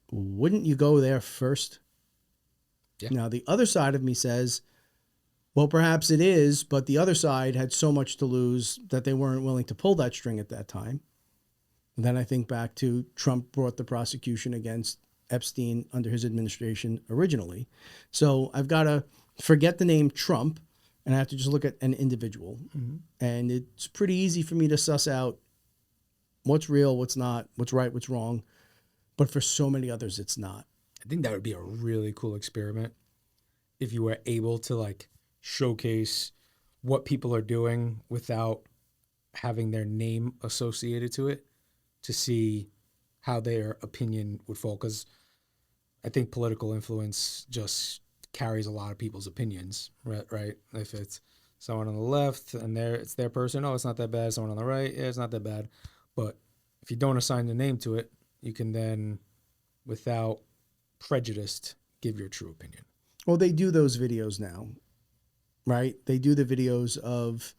wouldn't you go there first? Yeah. Now, the other side of me says, well, perhaps it is, but the other side had so much to lose that they weren't willing to pull that string at that time. And then I think back to Trump brought the prosecution against Epstein under his administration originally. So I've got to forget the name Trump, and I have to just look at an individual. Mm-hmm. And it's pretty easy for me to suss out what's real, what's not, what's right, what's wrong. But for so many others, it's not. I think that would be a really cool experiment if you were able to like showcase what people are doing without having their name associated to it, to see how their opinion would fall. Because I think political influence just carries a lot of people's opinions, right? If it's someone on the left and it's their person, oh, it's not that bad. Someone on the right, yeah, it's not that bad. But if you don't assign the name to it, you can then, without prejudice, give your true opinion. Well, they do those videos now, right? They do the videos of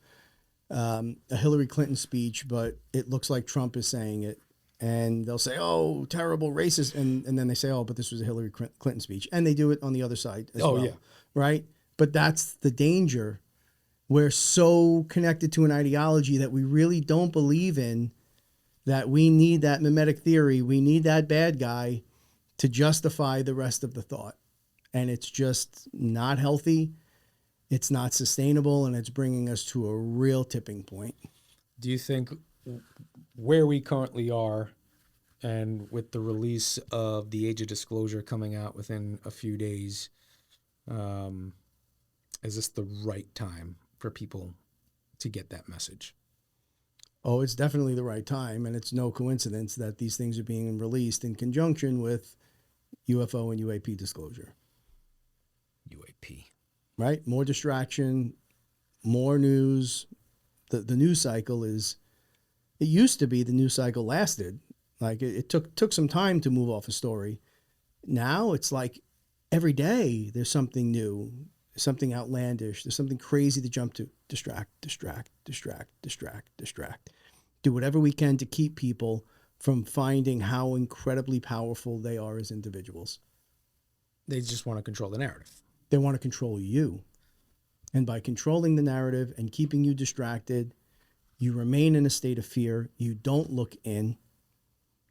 a Hillary Clinton speech, but it looks like Trump is saying it. And they'll say, oh, terrible racist. And then they say, oh, but this was a Hillary Clinton speech. And they do it on the other side as well. Yeah. Right? But that's the danger. We're so connected to an ideology that we really don't believe in, that we need that mimetic theory. We need that bad guy to justify the rest of the thought. And it's just not healthy. It's not sustainable. And it's bringing us to a real tipping point. Do you think where we currently are, and with the release of the age of disclosure coming out within a few days, is this the right time for people to get that message? Oh, it's definitely the right time, and it's no coincidence that these things are being released in conjunction with UFO and UAP disclosure. UAP. Right? More distraction, more news. The news cycle is... It used to be the news cycle lasted. Like it took some time to move off a story. Now it's like every day there's something new, something outlandish, there's something crazy to jump to. Distract. Do whatever we can to keep people from finding how incredibly powerful they are as individuals. They just want to control the narrative. They want to control you. And by controlling the narrative and keeping you distracted, you remain in a state of fear. You don't look in.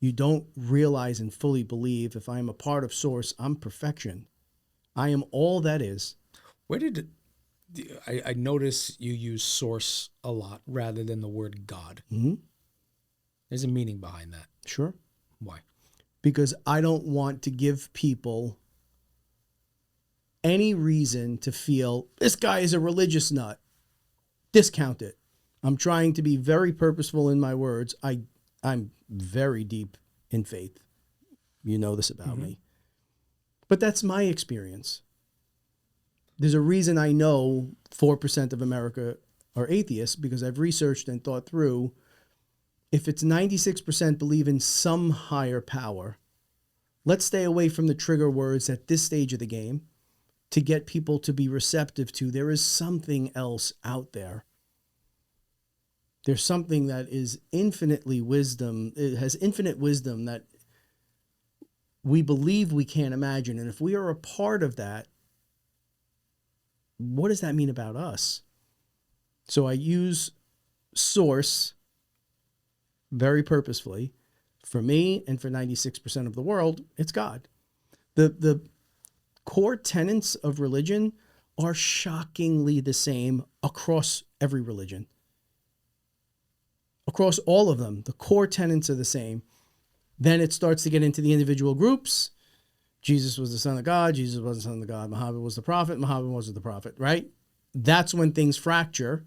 You don't realize and fully believe, if I am a part of Source, I'm perfection. I am all that is. Where did I notice you use source a lot rather than the word God. Mm-hmm. There's a meaning behind that. Sure. Why? Because I don't want to give people any reason to feel this guy is a religious nut. Discount it. I'm trying to be very purposeful in my words. I'm very deep in faith. You know this about me. But that's my experience. There's a reason I know 4% of America are atheists, because I've researched and thought through, if it's 96% believe in some higher power, let's stay away from the trigger words at this stage of the game to get people to be receptive to there is something else out there. There's something that is infinitely wisdom. It has infinite wisdom that we believe we can't imagine. And if we are a part of that, what does that mean about us? So I use source very purposefully. For me and for 96% of the world, it's God. The core tenets of religion are shockingly the same across every religion. Across all of them, the core tenets are the same. Then it starts to get into the individual groups. Jesus was the son of God. Jesus wasn't the son of God. Muhammad was the prophet. Muhammad wasn't the prophet, right? That's when things fracture.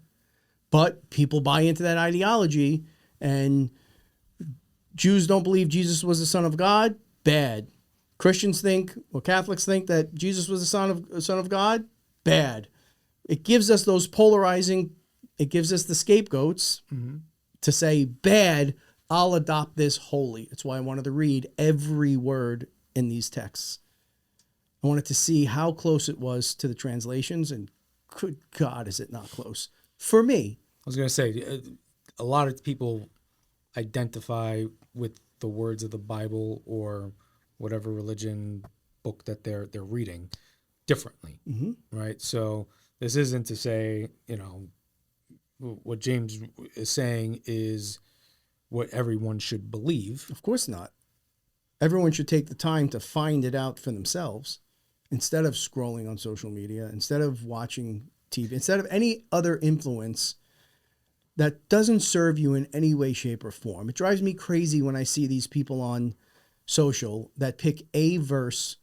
But people buy into that ideology, and Jews don't believe Jesus was the son of God. Bad. Christians think, or Catholics think, that Jesus was the son of God. Bad. It gives us those polarizing, it gives us the scapegoats to say, bad, I'll adopt this wholly. That's why I wanted to read every word in these texts. I wanted to see how close it was to the translations, and good God, is it not close? For me. I was going to say, a lot of people identify with the words of the Bible or whatever religion book that they're reading differently, right? So this isn't to say, what James is saying is what everyone should believe. Of course not. Everyone should take the time to find it out for themselves instead of scrolling on social media, instead of watching TV, instead of any other influence that doesn't serve you in any way, shape, or form. It drives me crazy when I see these people on social that pick a verse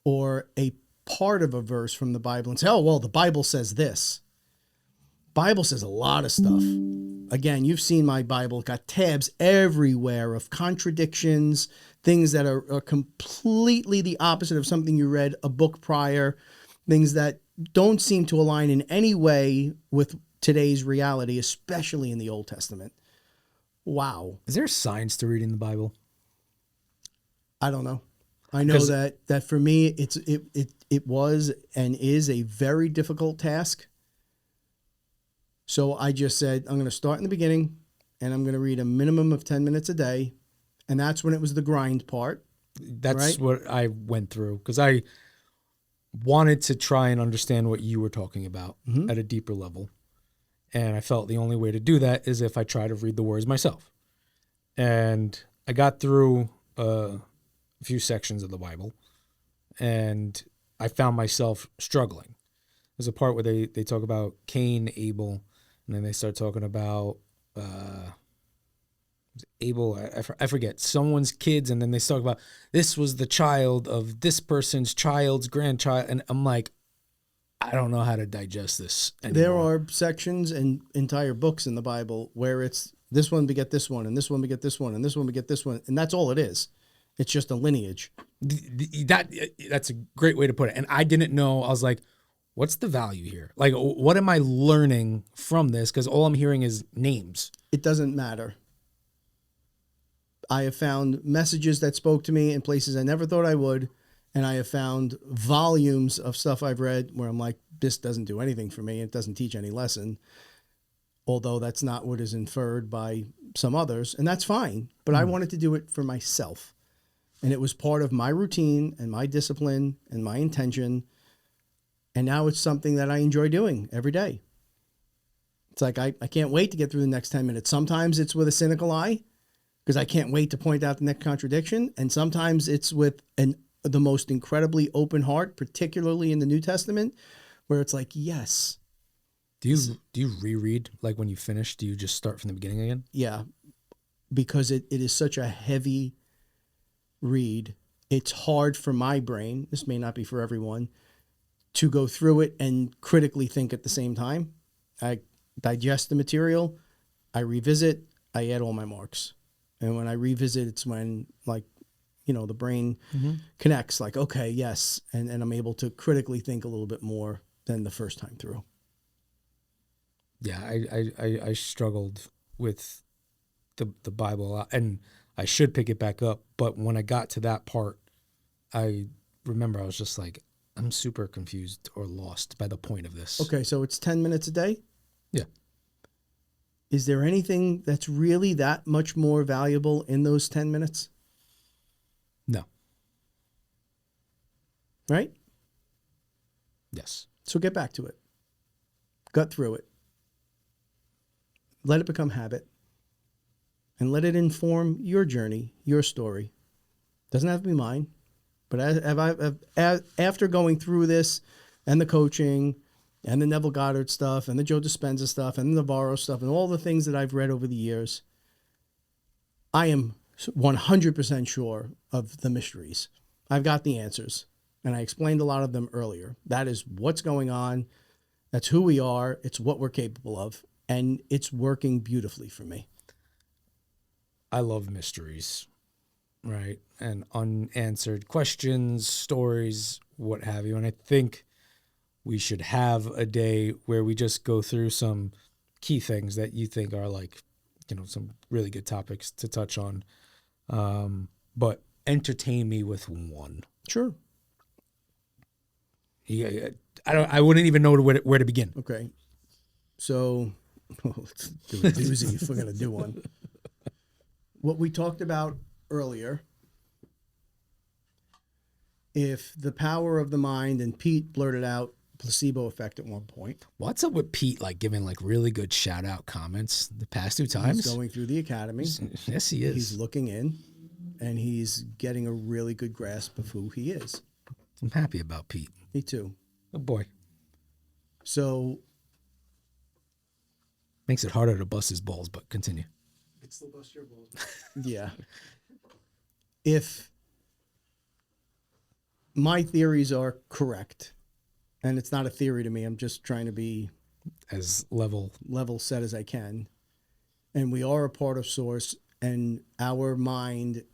or a part of a verse from the Bible and say, oh, well, the Bible says this. Bible says a lot of stuff. Again, you've seen my Bible. It got tabs everywhere of contradictions, things that are completely the opposite of something you read a book prior, things that don't seem to align in any way with today's reality, especially in the Old Testament. Wow. Is there science to reading the Bible? I don't know. I know that for me, it was and is a very difficult task. So I just said, I'm going to start in the beginning, and I'm going to read a minimum of 10 minutes a day. And that's when it was the grind part. That's right? What I went through, because I wanted to try and understand what you were talking about at a deeper level. And I felt the only way to do that is if I try to read the words myself. And I got through a few sections of the Bible, and I found myself struggling. There's a part where they talk about Cain, Abel, and then they start talking about Abel, I forget, someone's kids, and then they talk about this was the child of this person's child's grandchild, and I'm like, I don't know how to digest this anymore. There are sections and entire books in the Bible where it's this one beget this one, and this one beget this one, and this one beget this one, and that's all it is. It's just a lineage. That's a great way to put it. And I didn't know. I was like, what's the value here? Like, what am I learning from this? Because all I'm hearing is names. It doesn't matter. I have found messages that spoke to me in places I never thought I would. And I have found volumes of stuff I've read where I'm like, this doesn't do anything for me. It doesn't teach any lesson. Although that's not what is inferred by some others. And that's fine. But I wanted to do it for myself. And it was part of my routine and my discipline and my intention. And now it's something that I enjoy doing every day. It's like, I can't wait to get through the next 10 minutes. Sometimes it's with a cynical eye because I can't wait to point out the next contradiction. And sometimes it's with the most incredibly open heart, particularly in the New Testament, where it's like, yes, Do you reread, like when you finish? Do you just start from the beginning again? Yeah, because it is such a heavy read. It's hard for my brain, this may not be for everyone, to go through it and critically think at the same time. I digest the material, I revisit, I add all my marks. And when I revisit, it's when, like, the brain connects, like, okay, yes. And I'm able to critically think a little bit more than the first time through. Yeah, I struggled with the Bible a lot, and I should pick it back up. But when I got to that part, I remember I was just like, I'm super confused or lost by the point of this. Okay, so it's 10 minutes a day? Yeah. Is there anything that's really that much more valuable in those 10 minutes? No. Right? Yes. So get back to it. Gut through it. Let it become habit. And let it inform your journey, your story. Doesn't have to be mine. But after going through this and the coaching and the Neville Goddard stuff and the Joe Dispenza stuff and the Navarro stuff and all the things that I've read over the years, I am 100% sure of the mysteries. I've got the answers. And I explained a lot of them earlier. That is what's going on. That's who we are. It's what we're capable of. And it's working beautifully for me. I love mysteries, right? And unanswered questions, stories, what have you. And I think we should have a day where we just go through some key things that you think are like, some really good topics to touch on. But entertain me with one. Sure. Yeah, I wouldn't even know where to begin. Okay. So let's do a doozy if we're going to do one. What we talked about earlier, if the power of the mind, and Pete blurted out placebo effect at one point. What's up with Pete, like giving like really good shout out comments the past 2 times? He's going through the academy. Yes, he is. He's looking in, and he's getting a really good grasp of who he is. I'm happy about Pete. Me too. Good boy. So makes it harder to bust his balls, but continue. It's still bust your balls. Yeah. If my theories are correct, and it's not a theory to me, I'm just trying to be as level set as I can, and we are a part of Source, and our mind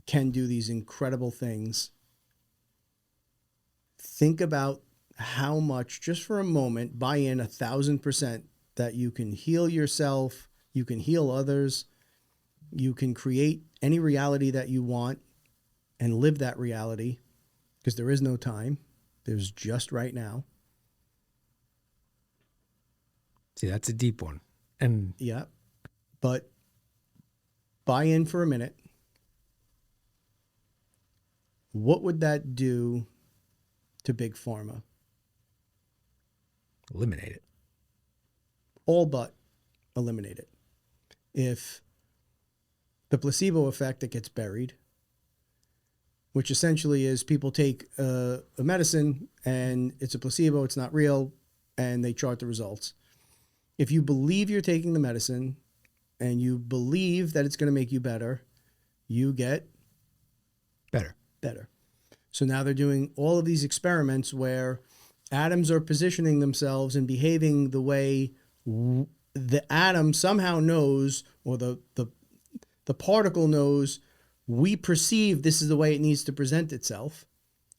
can do these incredible things. Think about how much, just for a moment, buy in 1,000% that you can heal yourself, you can heal others, you can create any reality that you want and live that reality, because there is no time. There's just right now. See, that's a deep one. And yeah, but buy in for a minute. What would that do to Big Pharma? Eliminate it. All but eliminate it. If the placebo effect that gets buried, which essentially is people take a medicine and it's a placebo, it's not real, and they chart the results. If you believe you're taking the medicine and you believe that it's going to make you better, you get better. So now they're doing all of these experiments where atoms are positioning themselves and behaving the way the atom somehow knows, or the particle knows, we perceive this is the way it needs to present itself.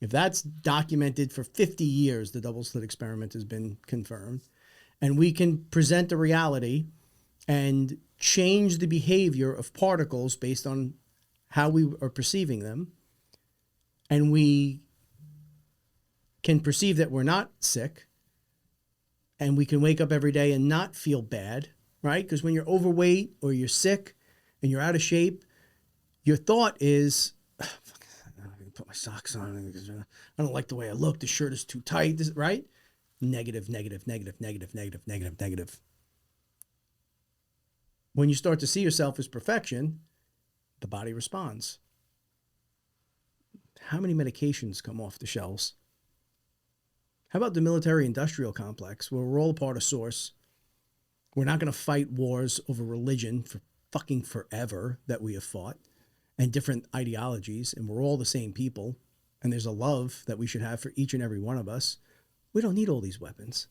If that's documented for 50 years, the double slit experiment has been confirmed, and we can present a reality and change the behavior of particles based on how we are perceiving them, and we can perceive that we're not sick, and we can wake up every day and not feel bad, right? Because when you're overweight or you're sick and you're out of shape, your thought is, oh, I'm going to put my socks on because I don't like the way I look. The shirt is too tight, right? Negative, negative, negative, negative, negative, negative, negative. When you start to see yourself as perfection, the body responds. How many medications come off the shelves? How about the military industrial complex where we're all a part of source? We're not going to fight wars over religion for fucking forever that we have fought and different ideologies, and we're all the same people, and there's a love that we should have for each and every one of us. We don't need all these weapons.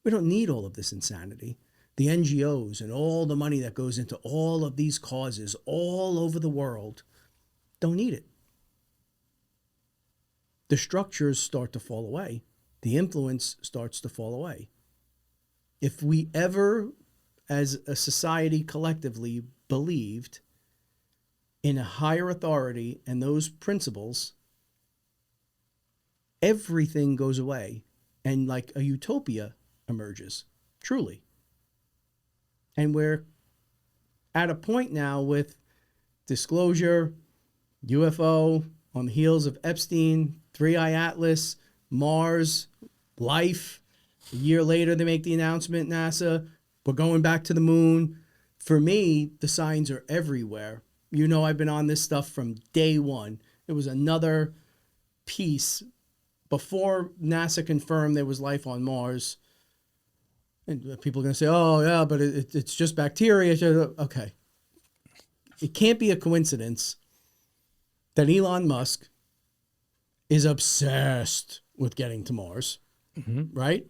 We don't need all of this insanity. The NGOs and all the money that goes into all of these causes all over the world don't need it. The structures start to fall away. The influence starts to fall away. If we ever, as a society collectively, believed in a higher authority and those principles, everything goes away and like a utopia emerges, truly. And we're at a point now with disclosure, UFO, on the heels of Epstein, 3i Atlas, Mars, life. A year later, they make the announcement, NASA, we're going back to the moon. For me, the signs are everywhere. You know, I've been on this stuff from day one. It was another piece before NASA confirmed there was life on Mars. And people are going to say, oh, yeah, but it's just bacteria. Okay. It can't be a coincidence that Elon Musk is obsessed with getting to Mars, right?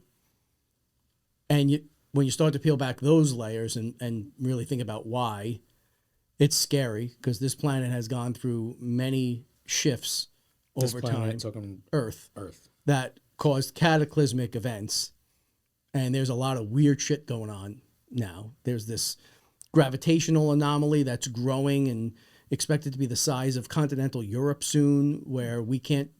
And when you start to peel back those layers and really think about why, it's scary because this planet has gone through many shifts over time. Earth that caused cataclysmic events. And there's a lot of weird shit going on now. There's this gravitational anomaly that's growing and expected to be the size of continental Europe soon, where we can't,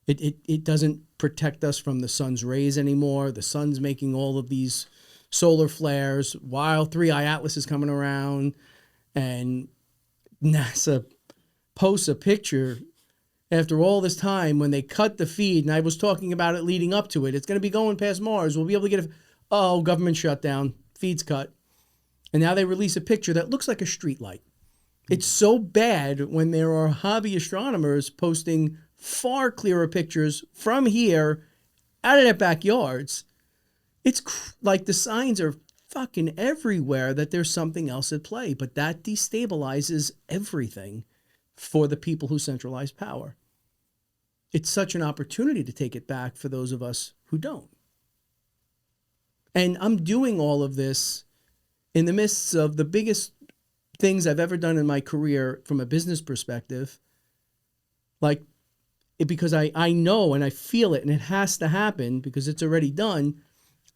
it doesn't protect us from the sun's rays anymore. The sun's making all of these solar flares while 3i Atlas is coming around, and NASA posts a picture after all this time when they cut the feed, and I was talking about it leading up to it. It's going to be going past Mars. We'll be able to get government shutdown, feed's cut. And now they release a picture that looks like a street light. It's so bad when there are hobby astronomers posting far clearer pictures from here out of their backyards. It's like the signs are fucking everywhere that there's something else at play, but that destabilizes everything for the people who centralize power. It's such an opportunity to take it back for those of us who don't. And I'm doing all of this in the midst of the biggest things I've ever done in my career from a business perspective. Because I know and I feel it and it has to happen because it's already done.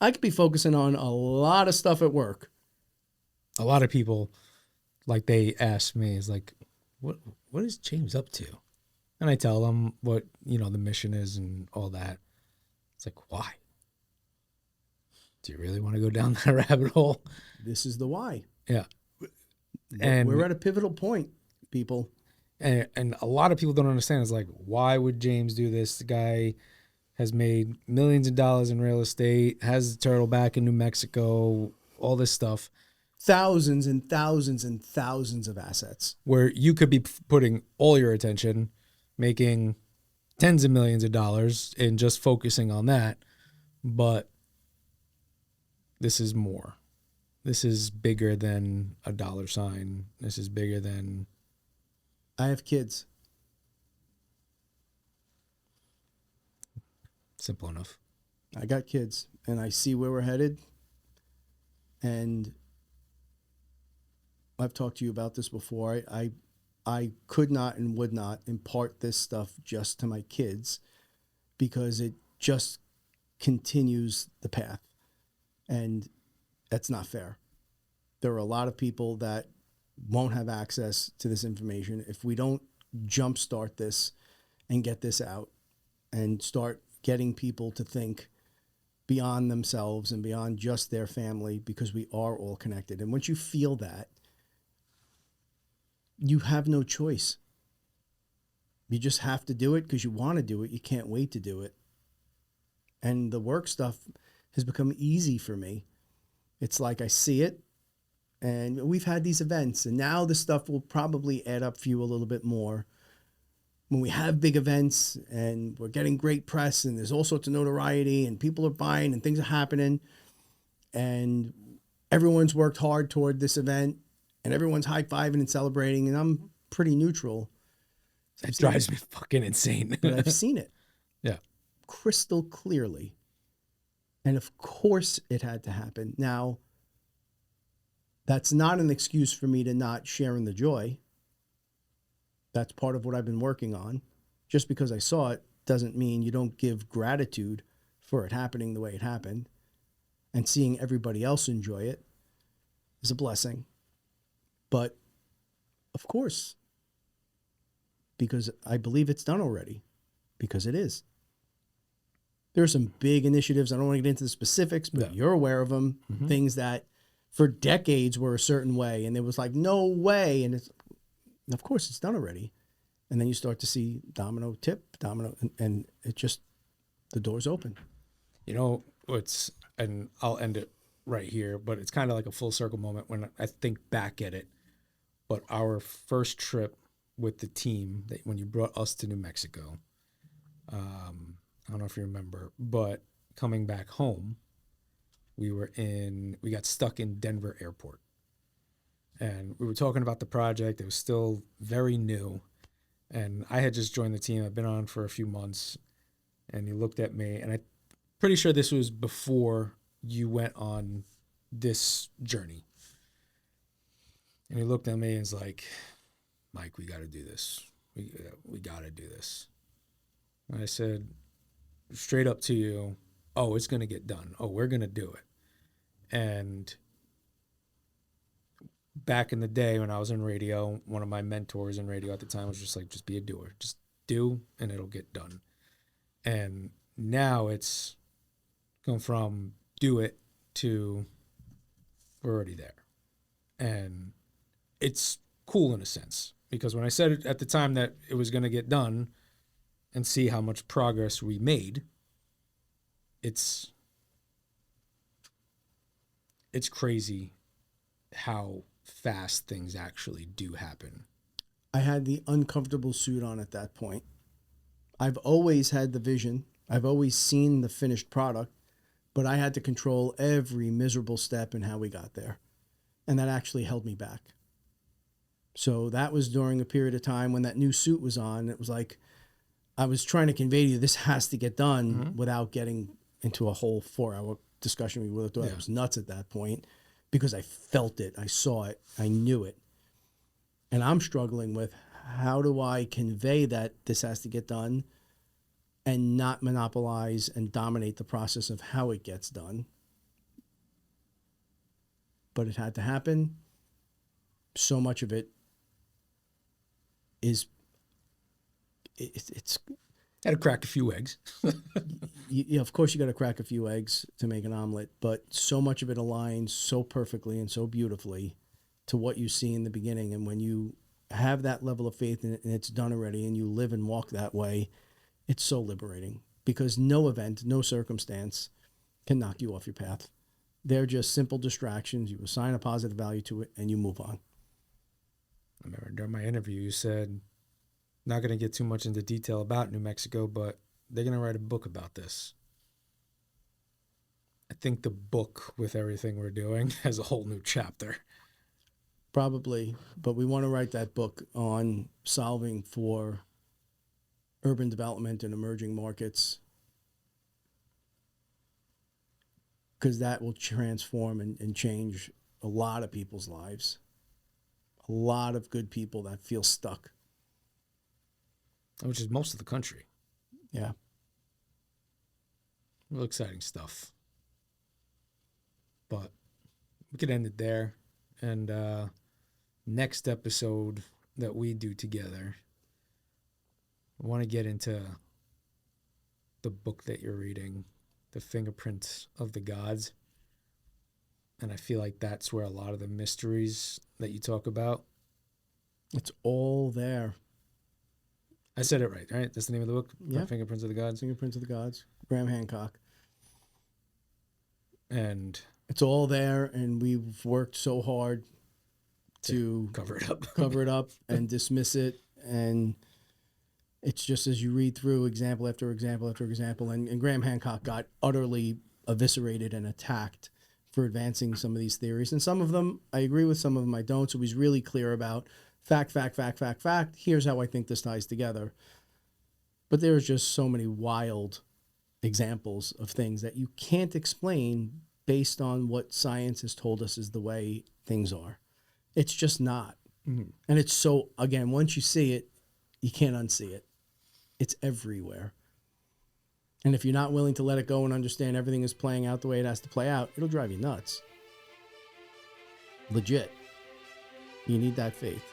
I could be focusing on a lot of stuff at work. A lot of people, like, they ask me, is like, what is James up to? And I tell them what, the mission is and all that. It's like, why? Do you really want to go down that rabbit hole? This is the why. Yeah. And we're at a pivotal point, people. And a lot of people don't understand. It's like, why would James do this? The guy has made millions of dollars in real estate, has a turtle back in New Mexico, all this stuff. Thousands and thousands and thousands of assets. Where you could be putting all your attention, making tens of millions of dollars and just focusing on that. But this is more. This is bigger than a dollar sign. This is bigger than... I have kids. Simple enough. I got kids, and I see where we're headed. And I've talked to you about this before. I could not and would not impart this stuff just to my kids because it just continues the path. And that's not fair. There are a lot of people that won't have access to this information. If we don't jumpstart this and get this out and start getting people to think beyond themselves and beyond just their family, because we are all connected. And once you feel that, you have no choice. You just have to do it because you want to do it. You can't wait to do it. And the work stuff has become easy for me. It's like I see it, and we've had these events, and now the stuff will probably add up for you a little bit more when we have big events and we're getting great press and there's all sorts of notoriety and people are buying and things are happening and everyone's worked hard toward this event and everyone's high-fiving and celebrating, and I'm pretty neutral. It drives me fucking insane. But I've seen it Yeah. crystal clearly. And of course it had to happen. Now, that's not an excuse for me to not share in the joy. That's part of what I've been working on. Just because I saw it doesn't mean you don't give gratitude for it happening the way it happened. And seeing everybody else enjoy it is a blessing. But of course, because I believe it's done already, because it is. There are some big initiatives. I don't want to get into the specifics, but Yeah. you're aware of them. Mhm. Things that for decades were a certain way, and it was like, no way. And it's, of course, it's done already. And then you start to see domino tip, domino, and it just, the door's open. You know, and I'll end it right here, but it's kind of like a full circle moment when I think back at it. But our first trip with the team, when you brought us to New Mexico, I don't know if you remember, but coming back home, we got stuck in Denver airport. And we were talking about the project. It was still very new. And I had just joined the team. I've been on for a few months. And he looked at me, and I'm pretty sure this was before you went on this journey. And he looked at me and was like, Mike, we got to do this. We got to do this. And I said, straight up to you, oh, it's going to get done. Oh, we're going to do it. And back in the day when I was in radio, one of my mentors in radio at the time was just like, just be a doer. Just do, and it'll get done. And now it's gone from do it to we're already there. And it's cool in a sense, because when I said it at the time that it was going to get done and see how much progress we made, it's crazy how fast things actually do happen. I had the uncomfortable suit on at that point. I've always had the vision. I've always seen the finished product, but I had to control every miserable step in how we got there. And that actually held me back. So that was during a period of time when that new suit was on. It was like I was trying to convey to you, this has to get done without getting into a whole 4-hour discussion. We would have thought it was nuts at that point because I felt it. I saw it. I knew it. And I'm struggling with how do I convey that this has to get done and not monopolize and dominate the process of how it gets done. But it had to happen. So much of it is it's Had to crack a few eggs. of course you got to crack a few eggs to make an omelet, but so much of it aligns so perfectly and so beautifully to what you see in the beginning. And when you have that level of faith in it and it's done already and you live and walk that way, it's so liberating, because no event, no circumstance can knock you off your path. They're just simple distractions. You assign a positive value to it and you move on. I remember during my interview, you said, not going to get too much into detail about New Mexico, but they're going to write a book about this. I think the book, with everything we're doing, has a whole new chapter. Probably, but we want to write that book on solving for urban development in emerging markets, because that will transform and change a lot of people's lives. A lot of good people that feel stuck. Which is most of the country. Yeah. Real exciting stuff. But we could end it there. And next episode that we do together, I want to get into the book that you're reading, The Fingerprints of the Gods. And I feel like that's where a lot of the mysteries that you talk about. It's all there. I said it right? That's the name of the book? Yeah. Fingerprints of the Gods. Fingerprints of the Gods. Graham Hancock. And it's all there, and we've worked so hard to cover it up. cover it up and dismiss it. And It's just as you read through example after example after example, and Graham Hancock got utterly eviscerated and attacked for advancing some of these theories. And some of them I agree with, some of them I don't. So he's really clear about fact, fact, fact, fact, fact. Here's how I think this ties together. But there's just so many wild examples of things that you can't explain based on what science has told us is the way things are. It's just not. Mhm. And it's so, again, once you see it, you can't unsee it. It's everywhere. And if you're not willing to let it go and understand everything is playing out the way it has to play out, it'll drive you nuts. Legit. You need that faith.